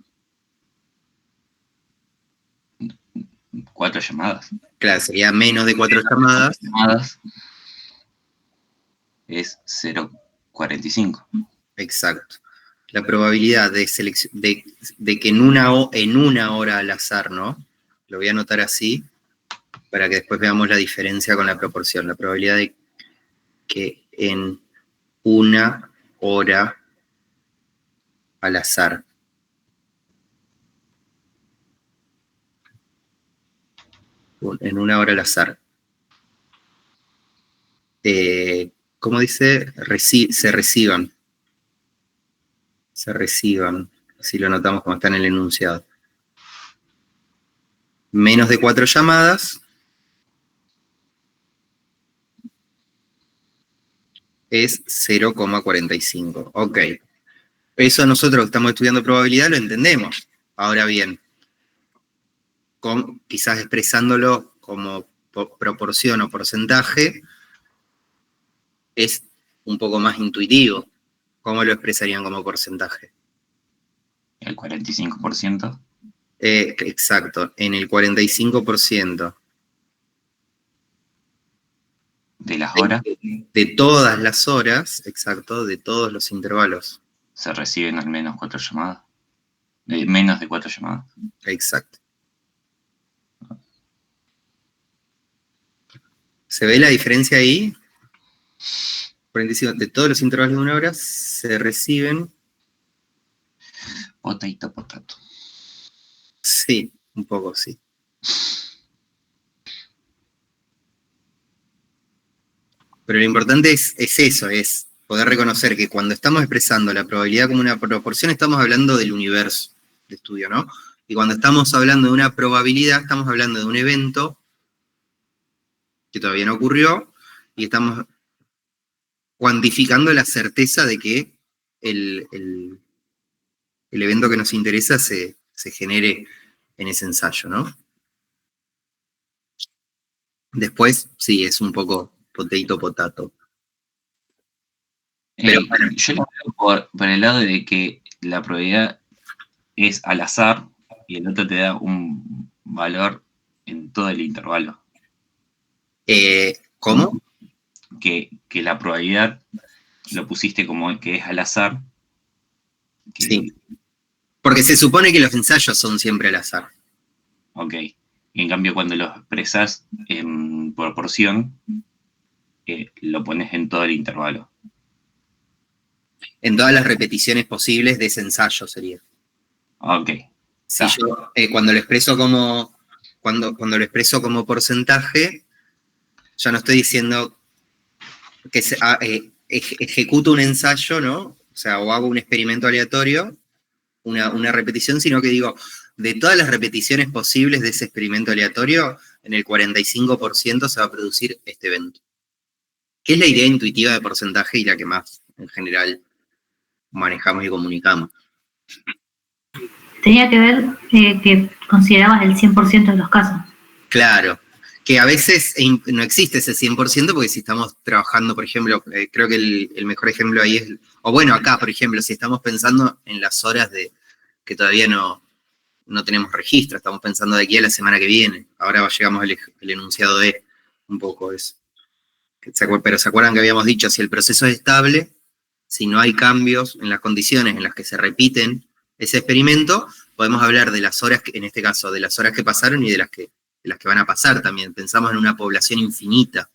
4 llamadas.
Claro, sería menos de 4 llamadas.
Es 0,45.
Exacto. La probabilidad de que en una hora al azar, ¿no? Lo voy a anotar así, para que después veamos la diferencia con la proporción. La probabilidad de que en una hora al azar. En una hora al azar. ¿Cómo dice? Se reciban. Así lo notamos como está en el enunciado. Menos de 4 llamadas es 0,45. Ok. Eso nosotros que estamos estudiando probabilidad lo entendemos. Ahora bien, quizás expresándolo como proporción o porcentaje, es un poco más intuitivo. ¿Cómo lo expresarían como porcentaje?
¿El 45%?
Exacto, en el 45%.
¿De las horas?
De todas las horas, exacto, de todos los intervalos.
Se reciben al menos 4 llamadas. Menos de 4 llamadas.
Exacto. ¿Se ve la diferencia ahí? 45, de todos los intervalos de una hora se reciben...
Potato.
Sí, un poco sí. Pero lo importante es eso, es poder reconocer que cuando estamos expresando la probabilidad como una proporción, estamos hablando del universo de estudio, ¿no? Y cuando estamos hablando de una probabilidad, estamos hablando de un evento que todavía no ocurrió, y estamos cuantificando la certeza de que el evento que nos interesa se genere en ese ensayo, ¿no? Después, sí, es un poco potato. Pero bueno,
yo lo veo por el lado de que la probabilidad es al azar y el otro te da un valor en todo el intervalo.
¿Cómo?
Que la probabilidad lo pusiste como que es al azar.
Sí. Porque se supone que los ensayos son siempre al azar.
Ok. Y en cambio, cuando lo expresas en proporción, lo pones en todo el intervalo.
En todas las repeticiones posibles de ese ensayo sería.
Ok.
Si yo, cuando lo expreso como porcentaje, ya no estoy diciendo que ejecuto un ensayo, ¿no? O sea, o hago un experimento aleatorio, una repetición, sino que digo, de todas las repeticiones posibles de ese experimento aleatorio, en el 45% se va a producir este evento. Que es la idea intuitiva de porcentaje y la que más, en general, manejamos y comunicamos.
Tenía que ver que considerabas el 100% de los casos.
Claro, que a veces no existe ese 100% porque si estamos trabajando, por ejemplo, creo que el mejor ejemplo ahí es, o bueno, acá, por ejemplo, si estamos pensando en las horas que todavía no tenemos registro, estamos pensando de aquí a la semana que viene, ahora llegamos al enunciado de un poco eso. Pero ¿se acuerdan que habíamos dicho, si el proceso es estable, si no hay cambios en las condiciones en las que se repiten ese experimento, podemos hablar de las horas, en este caso, de las horas que pasaron y de las que van a pasar también. Pensamos en una población infinita.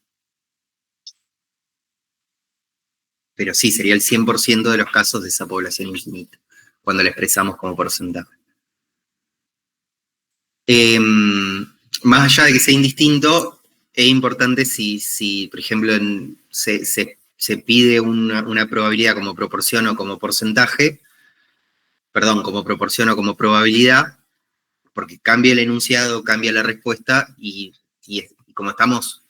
Pero sí, sería el 100% de los casos de esa población infinita, cuando la expresamos como porcentaje. Más allá de que sea indistinto, es importante si por ejemplo, se pide una probabilidad como proporción o como porcentaje, perdón, como proporción o como probabilidad, porque cambia el enunciado, cambia la respuesta, y como estamos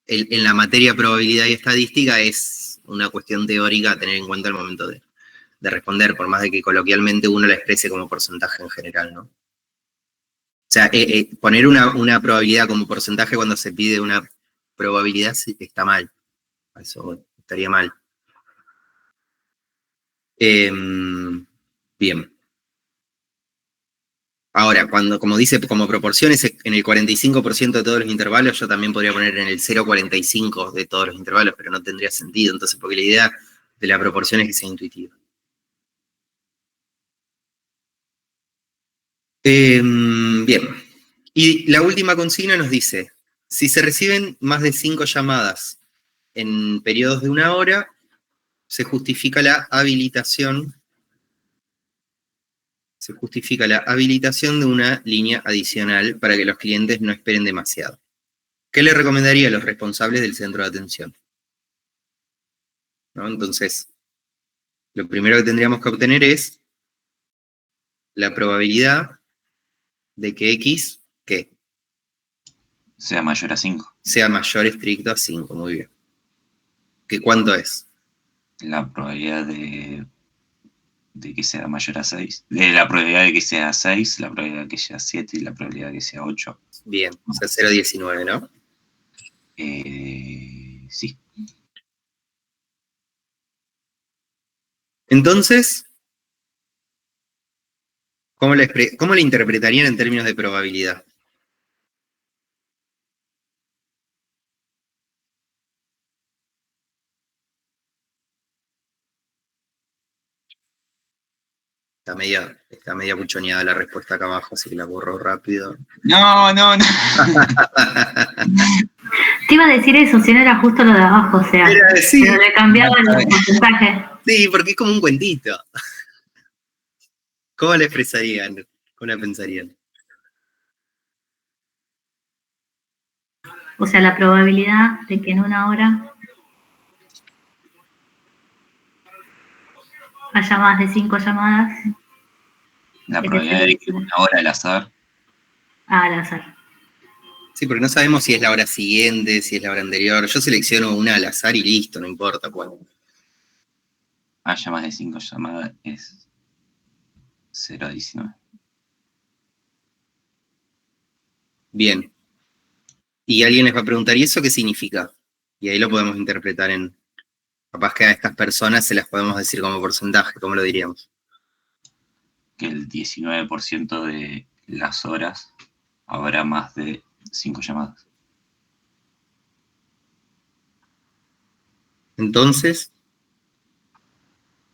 en la materia probabilidad y estadística, es una cuestión teórica a tener en cuenta al momento de responder, por más de que coloquialmente uno la exprese como porcentaje en general, ¿no? O sea, poner una probabilidad como porcentaje cuando se pide una probabilidad está mal. Eso estaría mal. Bien. Ahora, como dice, como proporciones, en el 45% de todos los intervalos, yo también podría poner en el 0,45 de todos los intervalos, pero no tendría sentido, entonces, porque la idea de la proporción es que sea intuitiva. Bien. Y la última consigna nos dice, si se reciben más de 5 llamadas en periodos de 1 hora, se justifica la habilitación de una línea adicional para que los clientes no esperen demasiado. ¿Qué le recomendaría a los responsables del centro de atención? ¿No? Entonces, lo primero que tendríamos que obtener es la probabilidad de que X, ¿qué?
Sea mayor a 5.
Sea mayor estricto a 5, muy bien. ¿Qué cuánto es?
La probabilidad de que sea mayor a 6. La probabilidad de que sea 6, la probabilidad de que sea 7 y la probabilidad de que sea 8.
Bien, o sea, 0,19, ¿no?
Sí.
Entonces, ¿cómo le interpretarían en términos de probabilidad? Está media buchoneada la respuesta acá abajo, así que la borro rápido.
No.
Te iba a decir eso, si no era justo lo de abajo, o sea,
sí.
pero le cambiaba el porcentaje.
Sí, porque es como un cuentito. ¿Cómo la expresarían? ¿Cómo la pensarían?
O sea, la probabilidad de que en 1 hora haya más de 5 llamadas.
La probabilidad de que 1 hora al azar.
Al azar.
Sí, porque no sabemos si es la hora siguiente, si es la hora anterior. Yo selecciono una al azar y listo, no importa cuál.
Haya más de 5 llamadas es 0,19.
Bien. Y alguien les va a preguntar, ¿y eso qué significa? Y ahí lo podemos interpretar en... Capaz que a estas personas se las podemos decir como porcentaje, ¿cómo lo diríamos?
Que el 19% de las horas habrá más de 5 llamadas.
Entonces,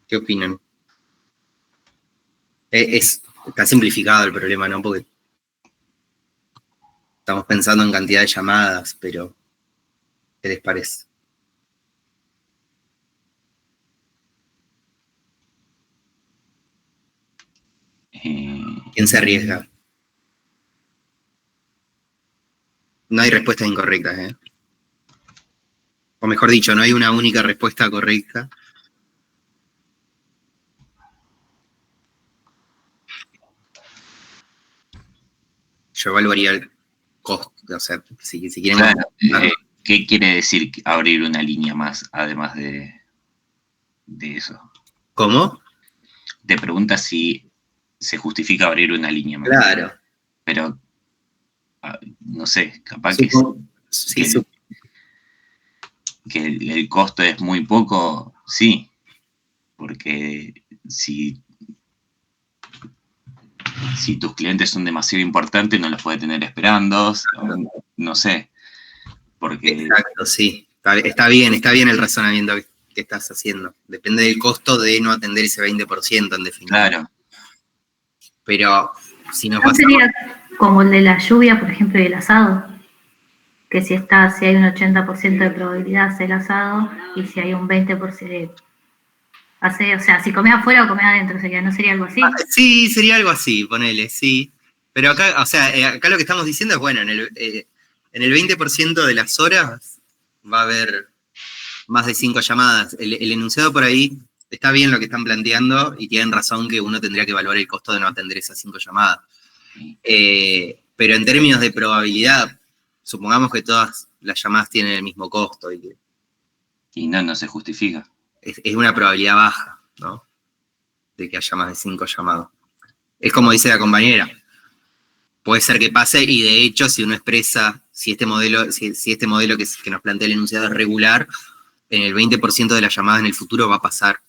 ¿qué opinan? Está simplificado el problema, ¿no? Porque estamos pensando en cantidad de llamadas, pero ¿qué les parece? ¿Quién se arriesga? No hay respuestas incorrectas, ¿eh? O mejor dicho, no hay una única respuesta correcta. Yo evaluaría el costo, o sea, si quieren...
Claro, ¿qué quiere decir abrir una línea más, además de eso?
¿Cómo?
Te pregunta si se justifica abrir una línea más.
Claro.
Pero, no sé, capaz que el costo es muy poco, sí. Porque si tus clientes son demasiado importantes, no los puede tener esperando, no sé. Porque...
Exacto, sí. Está bien el razonamiento que estás haciendo. Depende del costo de no atender ese 20%, en definitiva.
Claro.
Pero si nos
¿No sería como el de la lluvia, por ejemplo, y el asado? Que si hay un 80% de probabilidad hacer el asado, y si hay un 20%... o sea, si comés afuera o comés adentro, ¿no sería algo así?
Sí, sería algo así, ponele, sí. Pero acá, o sea, acá lo que estamos diciendo es, bueno, en el 20% de las horas va a haber más de 5 llamadas. El enunciado por ahí está bien lo que están planteando y tienen razón que uno tendría que evaluar el costo de no atender esas 5 llamadas. Pero en términos de probabilidad, supongamos que todas las llamadas tienen el mismo costo.
Y no se justifica.
Es una probabilidad baja, ¿no? De que haya más de 5 llamados. Es como dice la compañera. Puede ser que pase, y de hecho, si uno expresa, si este modelo que nos plantea el enunciado es regular, en el 20% de las llamadas en el futuro va a pasar.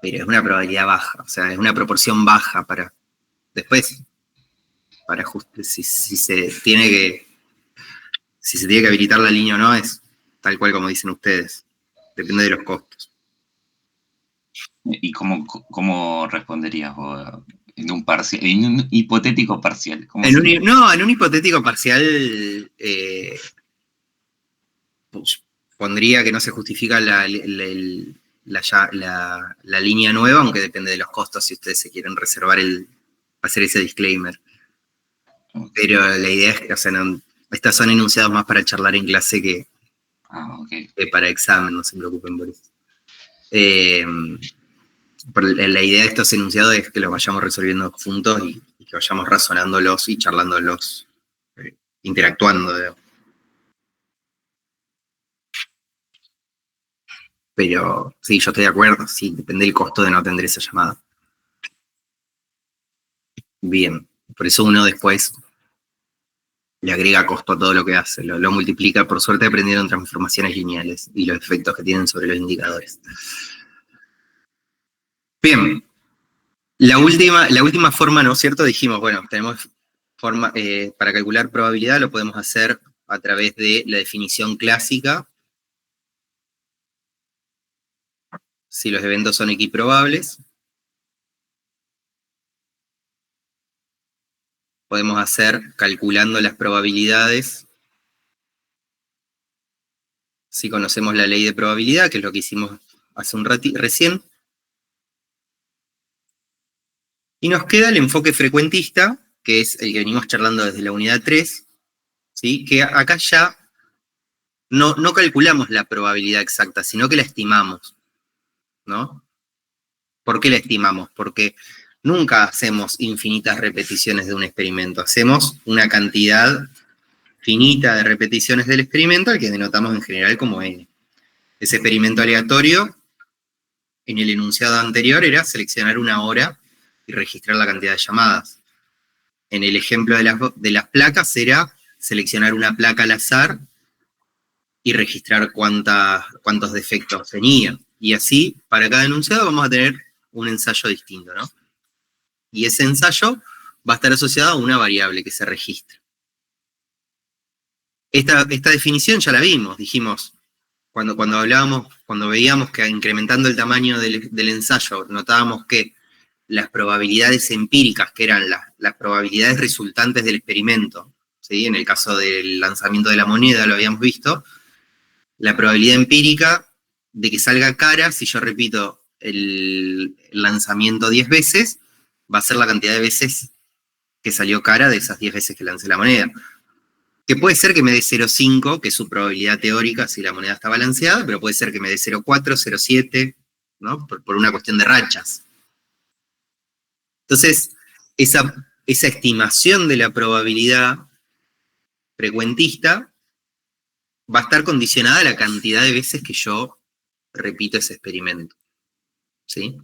Pero es una probabilidad baja, o sea, es una proporción baja para... Después, si se tiene que habilitar la línea o no, es tal cual como dicen ustedes. Depende de los costos.
¿Y cómo responderías vos en un hipotético parcial?
En un hipotético parcial pondría que no se justifica la línea nueva, aunque depende de los costos si ustedes se quieren reservar hacer ese disclaimer. Pero la idea es que, o sea, estas son enunciados más para charlar en clase que para examen, no se preocupen por eso. La idea de estos enunciados es que los vayamos resolviendo juntos y que vayamos razonándolos y charlándolos, interactuando. Pero sí, yo estoy de acuerdo, sí, depende del costo de no atender esa llamada. Bien, por eso uno después le agrega costo a todo lo que hace, lo multiplica. Por suerte aprendieron transformaciones lineales y los efectos que tienen sobre los indicadores. Bien, la última forma, ¿no es cierto? Dijimos, bueno, tenemos forma para calcular probabilidad, lo podemos hacer a través de la definición clásica. Si los eventos son equiprobables, podemos hacer calculando las probabilidades. Si conocemos la ley de probabilidad, que es lo que hicimos hace un ratito recién. Y nos queda el enfoque frecuentista, que es el que venimos charlando desde la unidad 3, ¿sí? Que acá ya no calculamos la probabilidad exacta, sino que la estimamos, ¿no? ¿Por qué la estimamos? Porque nunca hacemos infinitas repeticiones de un experimento, hacemos una cantidad finita de repeticiones del experimento, al que denotamos en general como N. Ese experimento aleatorio, en el enunciado anterior, era seleccionar una hora y registrar la cantidad de llamadas. En el ejemplo de las placas era seleccionar una placa al azar y registrar cuántos defectos tenía. Y así, para cada enunciado vamos a tener un ensayo distinto, ¿no? Y ese ensayo va a estar asociado a una variable que se registra. Esta definición ya la vimos, dijimos, cuando veíamos que incrementando el tamaño del ensayo, notábamos que las probabilidades empíricas, que eran las probabilidades resultantes del experimento, ¿sí? En el caso del lanzamiento de la moneda lo habíamos visto, la probabilidad empírica de que salga cara, si yo repito el lanzamiento 10 veces, va a ser la cantidad de veces que salió cara de esas 10 veces que lancé la moneda. Que puede ser que me dé 0,5, que es su probabilidad teórica si la moneda está balanceada, pero puede ser que me dé 0,4, 0,7, ¿no? Por una cuestión de rachas. Entonces, esa estimación de la probabilidad frecuentista va a estar condicionada a la cantidad de veces que yo repito ese experimento. ¿Sí?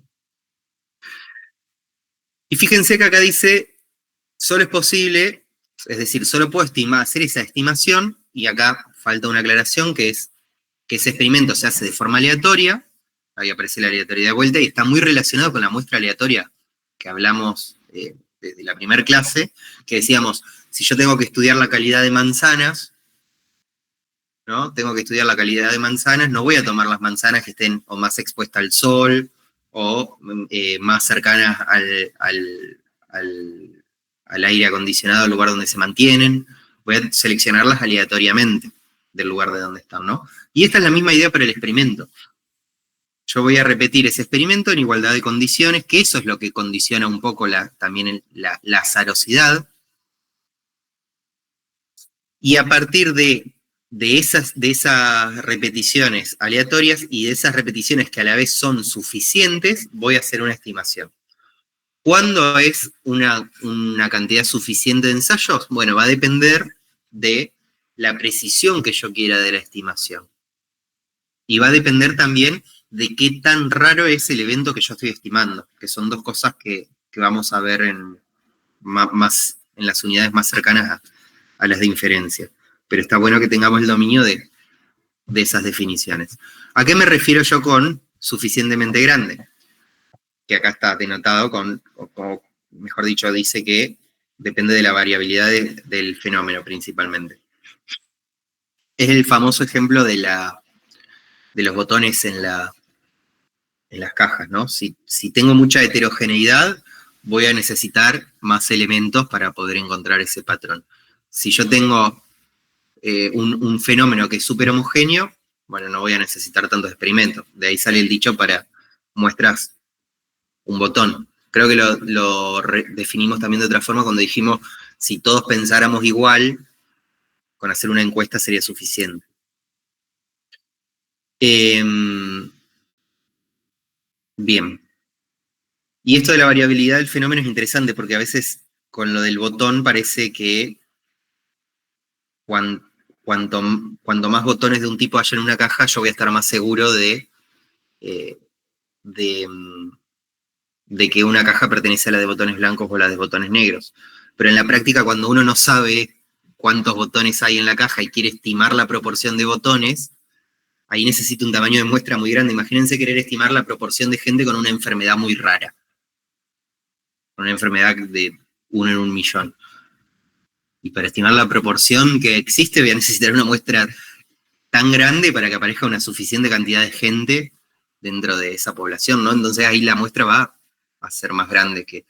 Y fíjense que acá dice, solo es posible, es decir, solo puedo hacer esa estimación, y acá falta una aclaración, que es que ese experimento se hace de forma aleatoria, ahí aparece la aleatoriedad de vuelta, y está muy relacionado con la muestra aleatoria que hablamos desde la primera clase, que decíamos, si yo tengo que estudiar la calidad de manzanas, ¿no? Tengo que estudiar la calidad de manzanas, no voy a tomar las manzanas que estén o más expuestas al sol, o más cercanas al aire acondicionado, al lugar donde se mantienen. Voy a seleccionarlas aleatoriamente del lugar de donde están, ¿no? Y esta es la misma idea para el experimento. Yo voy a repetir ese experimento en igualdad de condiciones, que eso es lo que condiciona un poco también la azarosidad. Y a partir de esas repeticiones aleatorias y de esas repeticiones que a la vez son suficientes, voy a hacer una estimación. ¿Cuándo es una cantidad suficiente de ensayos? Bueno, va a depender de la precisión que yo quiera de la estimación. Y va a depender también de qué tan raro es el evento que yo estoy estimando, que son dos cosas que vamos a ver en las unidades más cercanas a las de inferencia. Pero está bueno que tengamos el dominio de esas definiciones. ¿A qué me refiero yo con suficientemente grande? Que acá está denotado o mejor dicho, dice que depende de la variabilidad del fenómeno principalmente. Es el famoso ejemplo de los botones en las cajas, ¿no? Si tengo mucha heterogeneidad, voy a necesitar más elementos para poder encontrar ese patrón. Si yo tengo un fenómeno que es súper homogéneo, bueno, no voy a necesitar tantos experimentos. De ahí sale el dicho para muestras un botón. Creo que lo definimos también de otra forma cuando dijimos, si todos pensáramos igual, con hacer una encuesta sería suficiente. Bien. Y esto de la variabilidad del fenómeno es interesante porque a veces con lo del botón parece que cuanto más botones de un tipo haya en una caja, yo voy a estar más seguro de que una caja pertenece a la de botones blancos o a la de botones negros. Pero en la práctica, cuando uno no sabe cuántos botones hay en la caja y quiere estimar la proporción de botones, ahí necesita un tamaño de muestra muy grande. Imagínense querer estimar la proporción de gente con una enfermedad muy rara. Con una enfermedad de 1 en 1 millón. Y para estimar la proporción que existe, voy a necesitar una muestra tan grande para que aparezca una suficiente cantidad de gente dentro de esa población, ¿no? Entonces ahí la muestra va a ser más grande que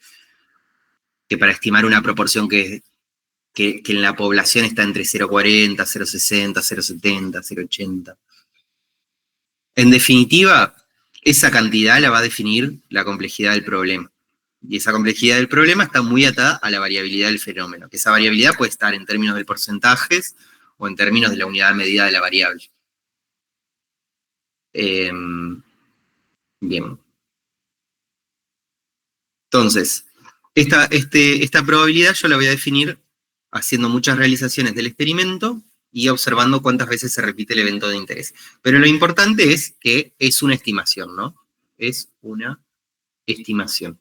para estimar una proporción que en la población está entre 0,40, 0,60, 0,70, 0,80. En definitiva, esa cantidad la va a definir la complejidad del problema. Y esa complejidad del problema está muy atada a la variabilidad del fenómeno, que esa variabilidad puede estar en términos de porcentajes o en términos de la unidad medida de la variable. Bien. Entonces, esta probabilidad yo la voy a definir haciendo muchas realizaciones del experimento y observando cuántas veces se repite el evento de interés. Pero lo importante es que es una estimación, ¿no? Es una estimación.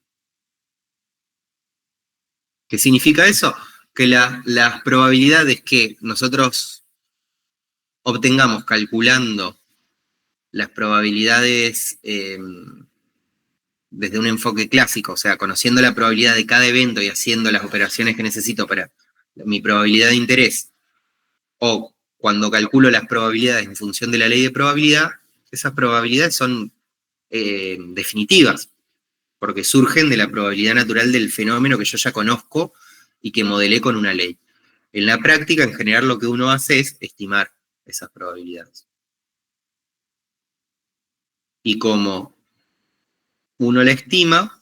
¿Qué significa eso? Que las probabilidades que nosotros obtengamos calculando las probabilidades desde un enfoque clásico, o sea, conociendo la probabilidad de cada evento y haciendo las operaciones que necesito para mi probabilidad de interés, o cuando calculo las probabilidades en función de la ley de probabilidad, esas probabilidades son definitivas, porque surgen de la probabilidad natural del fenómeno que yo ya conozco y que modelé con una ley. En la práctica, en general, lo que uno hace es estimar esas probabilidades. Y como uno la estima,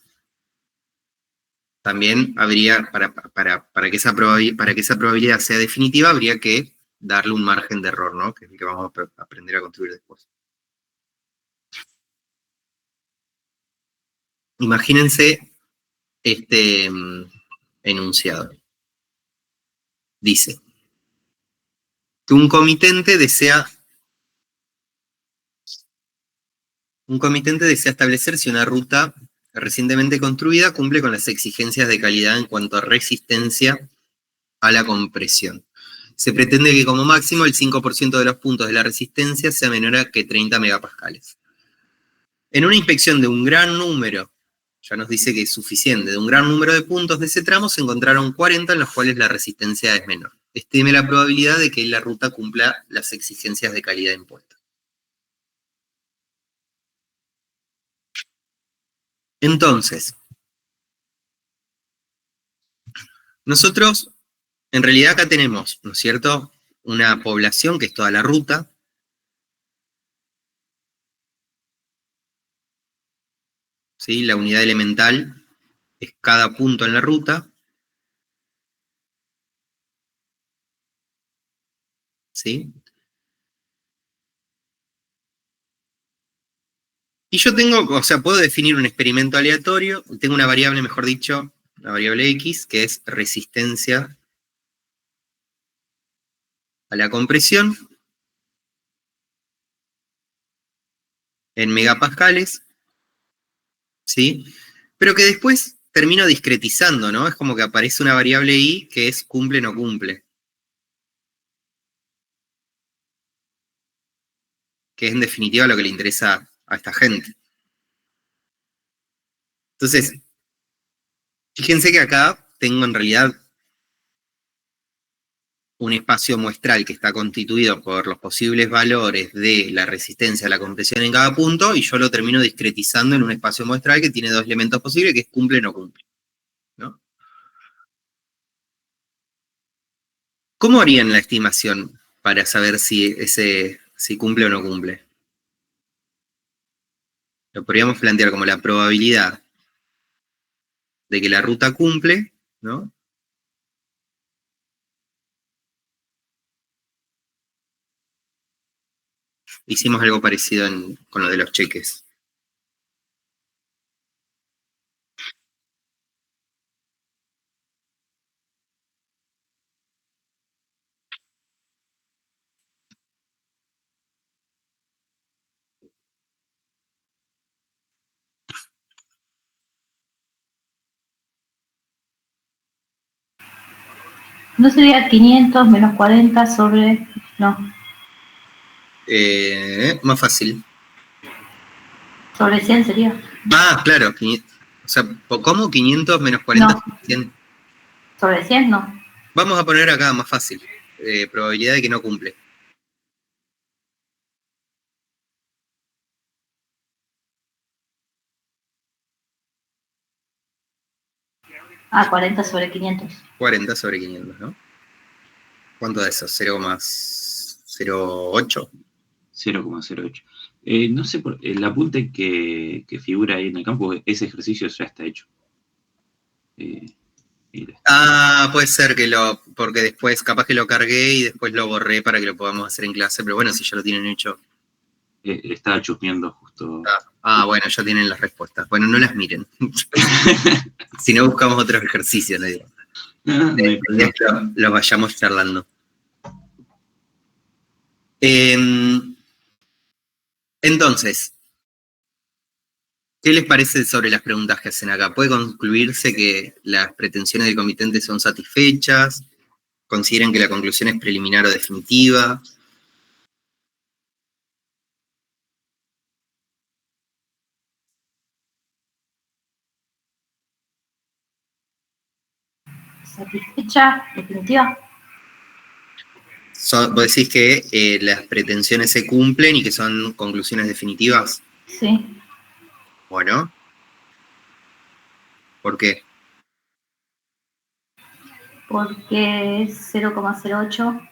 también habría, para que esa probabilidad sea definitiva, habría que darle un margen de error, ¿no? Que es el que vamos a aprender a construir después. Imagínense este enunciado. Dice que un comitente desea establecer si una ruta recientemente construida cumple con las exigencias de calidad en cuanto a resistencia a la compresión. Se pretende que como máximo el 5% de los puntos de la resistencia sea menor a que 30 megapascales. En una inspección de un gran número, ya nos dice que es suficiente, de un gran número de puntos de ese tramo, se encontraron 40 en los cuales la resistencia es menor. Estime la probabilidad de que la ruta cumpla las exigencias de calidad impuestas. Entonces, nosotros, en realidad acá tenemos, ¿no es cierto?, una población que es toda la ruta. ¿Sí? La unidad elemental es cada punto en la ruta. ¿Sí? Y yo tengo, o sea, puedo definir un experimento aleatorio, tengo una variable, mejor dicho, una variable X, que es resistencia a la compresión en megapascales, ¿sí? Pero que después termino discretizando, ¿no? Es como que aparece una variable Y que es cumple o no cumple. Que es en definitiva lo que le interesa a esta gente. Entonces, fíjense que acá tengo en realidad un espacio muestral que está constituido por los posibles valores de la resistencia a la compresión en cada punto, y yo lo termino discretizando en un espacio muestral que tiene dos elementos posibles, que es cumple o no cumple, ¿no? ¿Cómo harían la estimación para saber si cumple o no cumple? Lo podríamos plantear como la probabilidad de que la ruta cumple, ¿no? Hicimos algo parecido con lo de los cheques.
¿No sería 500 menos 40 sobre...? No,
Más fácil.
sobre 100 sería.
Ah, claro. O sea, ¿cómo? 500 menos 40
No.
sobre 100.
Sobre 100 no.
Vamos a poner acá más fácil. Probabilidad de que no cumple.
Ah, 40 sobre 500.
40 sobre 500, ¿no? ¿Cuánto de eso? 0,08.
0,08. No sé, el apunte que figura ahí en el campo, ese ejercicio ya está hecho.
Puede ser porque después capaz que lo cargué y después lo borré para que lo podamos hacer en clase, pero bueno, si ya lo tienen hecho.
Estaba chusmeando justo.
Bueno, ya tienen las respuestas. Bueno, no las miren. Si no, buscamos otros ejercicios, le digo. Los vayamos charlando. Entonces, ¿qué les parece sobre las preguntas que hacen acá? ¿Puede concluirse que las pretensiones del comitente son satisfechas? ¿Consideran que la conclusión es preliminar o definitiva?
satisfecha, definitiva.
Vos decís que las pretensiones se cumplen y que son conclusiones definitivas.
Sí.
Bueno. ¿Por qué?
Porque es 0,08,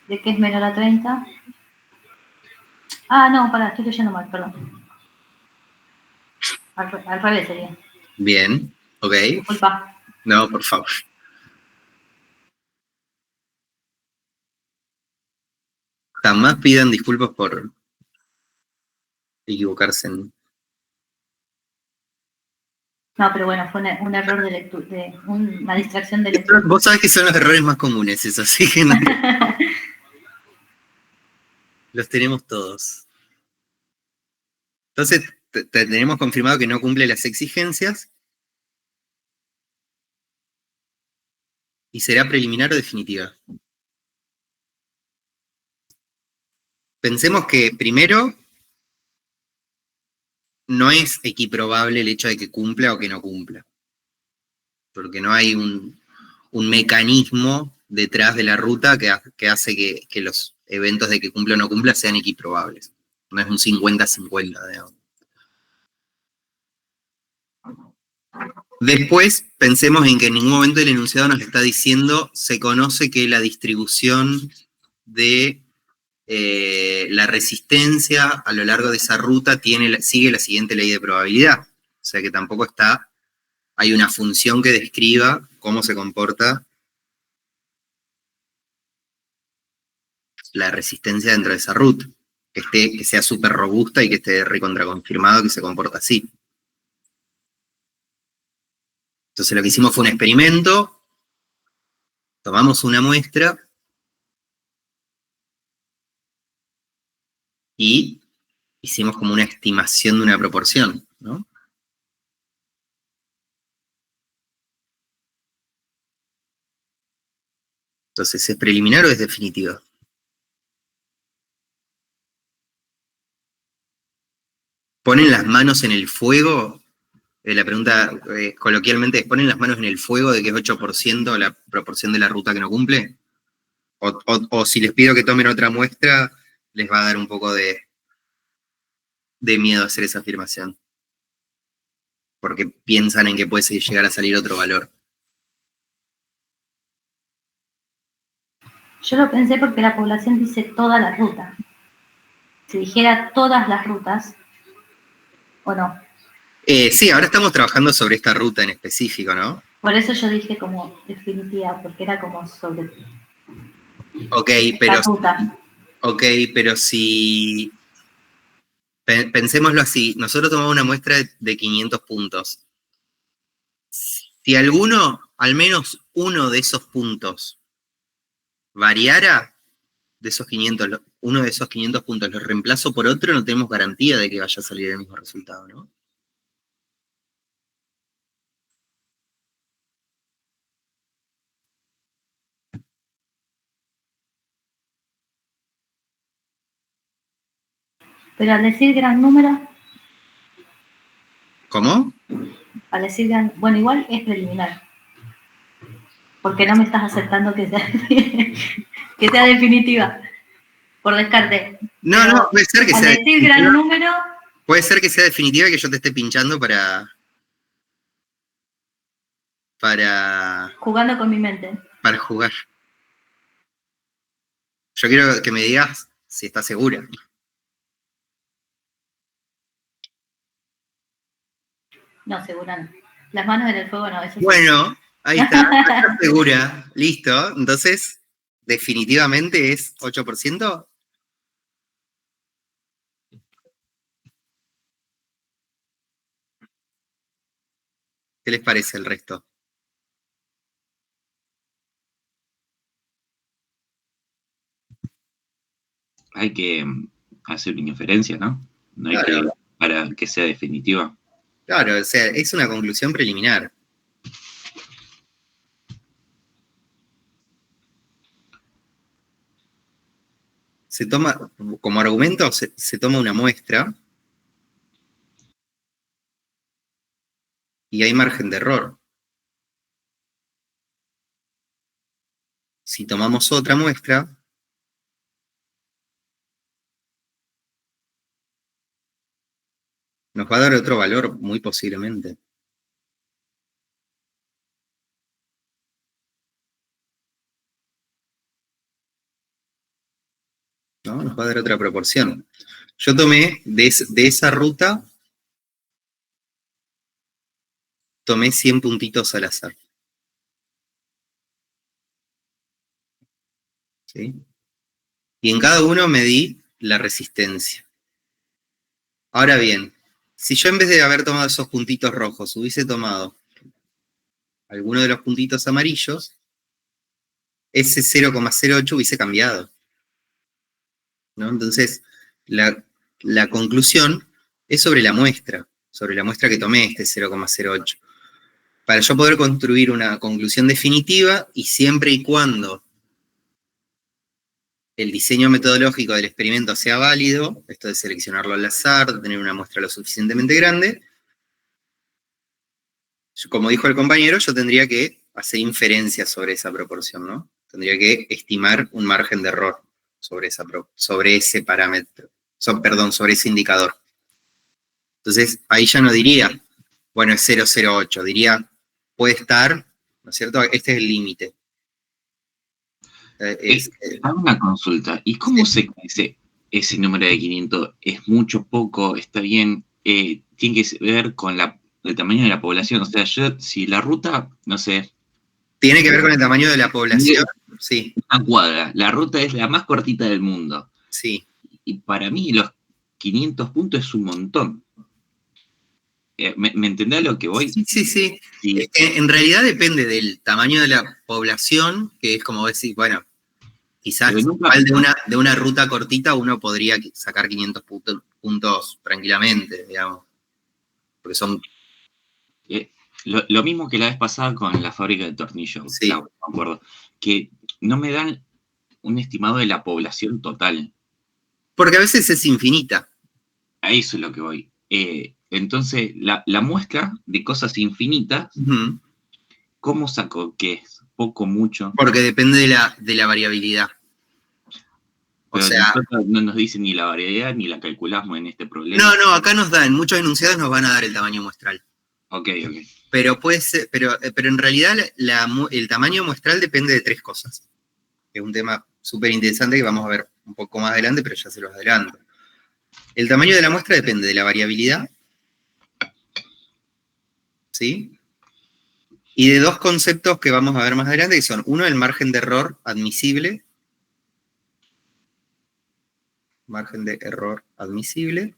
de que es menor a 30. Ah, no, pará, estoy leyendo mal, perdón. Al revés sería.
Bien, ok.
Disculpa.
No, por favor. Jamás pidan disculpas por equivocarse en...
No, pero bueno, fue un error de lectura, una distracción de lectura.
Vos sabés que son los errores más comunes, eso, así que no. Los tenemos todos. Entonces, tenemos confirmado que no cumple las exigencias. ¿Y será preliminar o definitiva? Pensemos que primero no es equiprobable el hecho de que cumpla o que no cumpla. Porque no hay un mecanismo detrás de la ruta que hace que los eventos de que cumpla o no cumpla sean equiprobables. No es un 50-50, digamos. Después, pensemos en que en ningún momento el enunciado nos está diciendo se conoce que la distribución de la resistencia a lo largo de esa ruta sigue la siguiente ley de probabilidad. O sea que tampoco hay una función que describa cómo se comporta la resistencia dentro de esa ruta. Que sea súper robusta y que esté recontraconfirmado que se comporta así. Entonces lo que hicimos fue un experimento, tomamos una muestra y hicimos como una estimación de una proporción, ¿no? Entonces, ¿es preliminar o es definitiva? ¿Ponen las manos en el fuego? La pregunta coloquialmente es, ¿ponen las manos en el fuego de que es 8% la proporción de la ruta que no cumple? O si les pido que tomen otra muestra, les va a dar un poco de miedo hacer esa afirmación. Porque piensan en que puede llegar a salir otro valor.
Yo lo pensé porque la población dice toda la ruta. Si dijera todas las rutas, ¿o no?
Sí, ahora estamos trabajando sobre esta ruta en específico, ¿no?
Por eso yo dije como definitiva, porque era como sobre
Ok,
la ruta.
pero si... Pensémoslo así, nosotros tomamos una muestra de 500 puntos. Si al menos uno de esos puntos variara, uno de esos 500 puntos lo reemplazo por otro, no tenemos garantía de que vaya a salir el mismo resultado, ¿no?
Pero al decir gran número,
¿Cómo?
al decir gran, bueno, igual es preliminar. Porque no me estás aceptando que sea definitiva. Por descarte.
No,
Pero
no, puede ser que
al
sea
decir
definitiva.
gran número,
Puede ser que sea definitiva y que yo te esté pinchando para
jugando con mi mente.
jugar. Yo quiero que me digas si estás segura.
No, segura no. Las manos en el fuego no, eso sí.
Bueno, ahí está, estás segura. Listo. Entonces, definitivamente es 8%. ¿Qué les parece el resto?
Hay que hacer una inferencia, ¿no? No hay
Claro.
que, para que sea definitiva.
Claro, o sea, es una conclusión preliminar. Se toma, como argumento, se toma una muestra y hay margen de error. si tomamos otra muestra, nos va a dar otro valor, muy posiblemente. ¿No? Nos va a dar otra proporción. Yo tomé de esa ruta, tomé 100 puntitos al azar. ¿Sí? Y en cada uno medí la resistencia. Ahora bien, si yo en vez de haber tomado esos puntitos rojos, hubiese tomado alguno de los puntitos amarillos, ese 0,08 hubiese cambiado, ¿no? Entonces, la conclusión es sobre la muestra que tomé, este 0,08. Para yo poder construir una conclusión definitiva, y siempre y cuando el diseño metodológico del experimento sea válido, esto de seleccionarlo al azar, de tener una muestra lo suficientemente grande, como dijo el compañero, yo tendría que hacer inferencias sobre esa proporción, ¿no? Tendría que estimar un margen de error sobre ese parámetro, sobre ese indicador. Entonces, ahí ya no diría, bueno, es 0,08, diría, puede estar, ¿no es cierto? Este es el límite.
Hago una consulta. ¿Y cómo sé que ese número de 500 es mucho, poco, está bien? Tiene que ver con el tamaño de la población. O sea, si la ruta, no sé...
Tiene que ver con el tamaño de la población, sí.
Una cuadra. La ruta es la más cortita del mundo.
Sí.
Y para mí los 500 puntos es un montón. ¿Me entendés a lo que voy?
Sí. En realidad depende del tamaño de la población, que es como decir, bueno, quizás de una ruta cortita uno podría sacar 500 puntos tranquilamente, digamos. Porque son...
Lo mismo que la vez pasada con la fábrica de tornillos,
sí.
No me acuerdo, que no me dan un estimado de la población total.
Porque a veces es infinita.
A eso es lo que voy. Entonces, la muestra de cosas infinitas, ¿cómo saco que es poco, mucho?
Porque depende de la variabilidad.
Pero o sea, no nos dicen ni la variabilidad ni la calculamos en este problema.
No, acá nos dan, en muchos enunciados nos van a dar el tamaño muestral.
Ok.
Pero puede ser, pero en realidad el tamaño muestral depende de 3 cosas. Es un tema súper interesante que vamos a ver un poco más adelante, pero ya se los adelanto. El tamaño de la muestra depende de la variabilidad, ¿sí? Y de 2 conceptos que vamos a ver más adelante, que son, uno, el margen de error admisible. Margen de error admisible.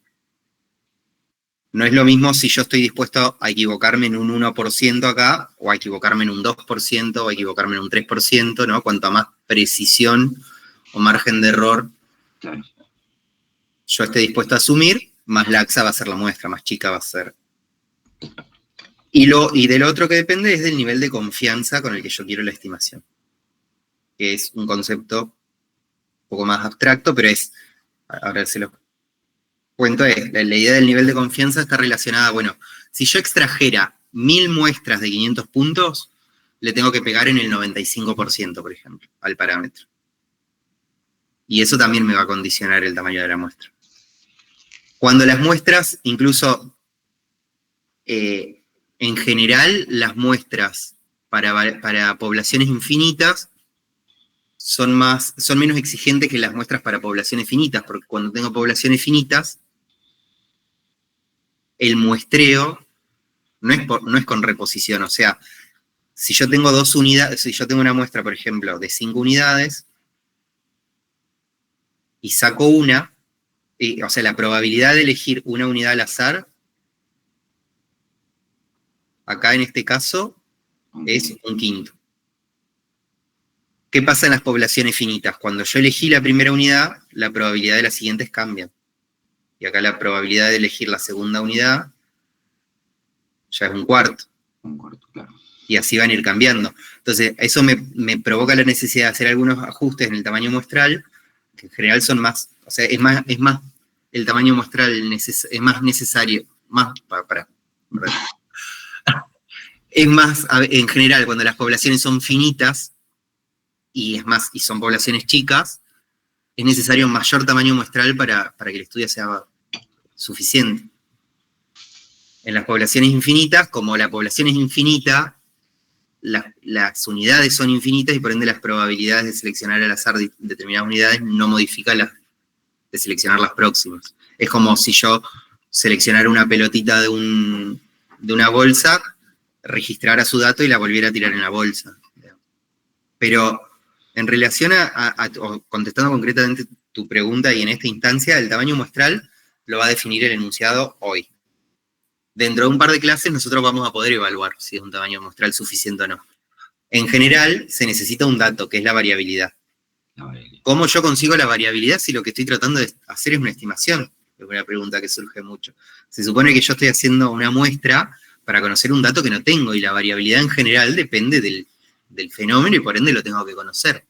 No es lo mismo si yo estoy dispuesto a equivocarme en un 1% acá, o a equivocarme en un 2%, o a equivocarme en un 3%, ¿no? Cuanto más precisión o margen de error
claro,
yo esté dispuesto a asumir, más laxa va a ser la muestra, más chica va a ser. Y del otro que depende es del nivel de confianza con el que yo quiero la estimación. Que es un concepto un poco más abstracto, pero ahora se lo cuento, la idea del nivel de confianza está relacionada, bueno, si yo extrajera 1000 muestras de 500 puntos, le tengo que pegar en el 95%, por ejemplo, al parámetro. Y eso también me va a condicionar el tamaño de la muestra. Cuando las muestras, incluso en general, las muestras para poblaciones infinitas son menos exigentes que las muestras para poblaciones finitas, porque cuando tengo poblaciones finitas, el muestreo no es con reposición. O sea, si yo tengo 2 unidades, si yo tengo una muestra, por ejemplo, de 5 unidades, y saco una, o sea, la probabilidad de elegir una unidad al azar, acá en este caso, es 1/5. ¿Qué pasa en las poblaciones finitas? Cuando yo elegí la primera unidad, la probabilidad de las siguientes cambia. Y acá la probabilidad de elegir la segunda unidad ya es 1/4.
1/4, claro.
Y así van a ir cambiando. Entonces, eso me provoca la necesidad de hacer algunos ajustes en el tamaño muestral, que en general son más, o sea, es más el tamaño muestral es más necesario, es más, en general, cuando las poblaciones son finitas, y es más, y son poblaciones chicas, es necesario un mayor tamaño muestral para que el estudio sea suficiente. En las poblaciones infinitas, como la población es infinita, las unidades son infinitas y por ende las probabilidades de seleccionar al azar determinadas unidades no modifican las de seleccionar las próximas. Es como si yo seleccionara una pelotita de una bolsa, registrara su dato y la volviera a tirar en la bolsa. Pero en relación o contestando concretamente tu pregunta, y en esta instancia, el tamaño muestral lo va a definir el enunciado hoy. Dentro de un par de clases nosotros vamos a poder evaluar si es un tamaño muestral suficiente o no. En general, se necesita un dato, que es la variabilidad. ¿Cómo yo consigo la variabilidad si lo que estoy tratando de hacer es una estimación? Es una pregunta que surge mucho. Se supone que yo estoy haciendo una muestra para conocer un dato que no tengo, y la variabilidad en general depende del fenómeno y por ende lo tengo que conocer.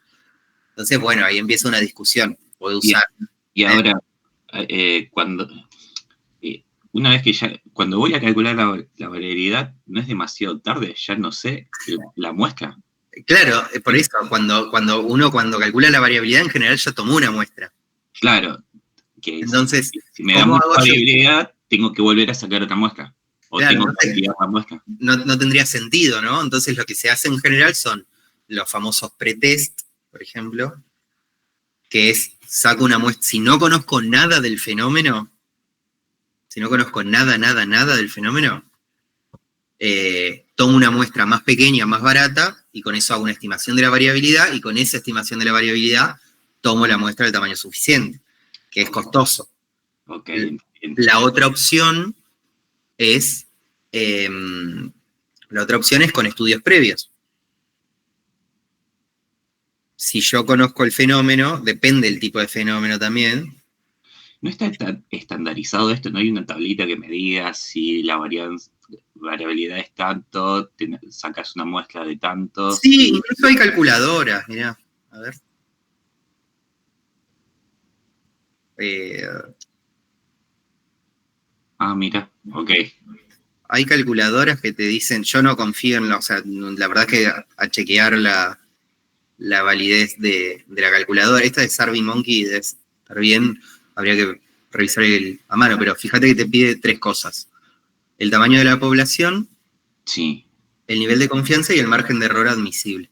Entonces, bueno, ahí empieza una discusión. Puedo usar.
Y ahora, una vez que cuando voy a calcular la variabilidad, no es demasiado tarde, ya no sé la muestra.
Claro, por eso, cuando calcula la variabilidad, en general ya tomó una muestra.
Claro, que
entonces,
si me da mucha variabilidad, tengo que volver a sacar otra muestra. O
claro,
tengo que enviar la muestra.
No tendría sentido, ¿no? Entonces lo que se hace en general son los famosos pretest, por ejemplo, que es, saco una muestra, si no conozco nada del fenómeno, si no conozco nada del fenómeno, tomo una muestra más pequeña, más barata, y con eso hago una estimación de la variabilidad, y con esa estimación de la variabilidad tomo la muestra del tamaño suficiente, que es costoso.
Okay.
La otra opción es con estudios previos. Si yo conozco el fenómeno, depende del tipo de fenómeno también.
¿No está estandarizado esto? ¿No hay una tablita que me diga si la variabilidad es tanto, sacas una muestra de tanto?
Sí, incluso hay calculadoras, mirá, a ver.
Mira, ok.
Hay calculadoras que te dicen, yo no confío en o sea, la verdad es que a chequear la validez de la calculadora, esta de SurveyMonkey debe estar bien, habría que revisar a mano, pero fíjate que te pide 3 cosas: el tamaño de la población,
sí,
el nivel de confianza y el margen de error admisible.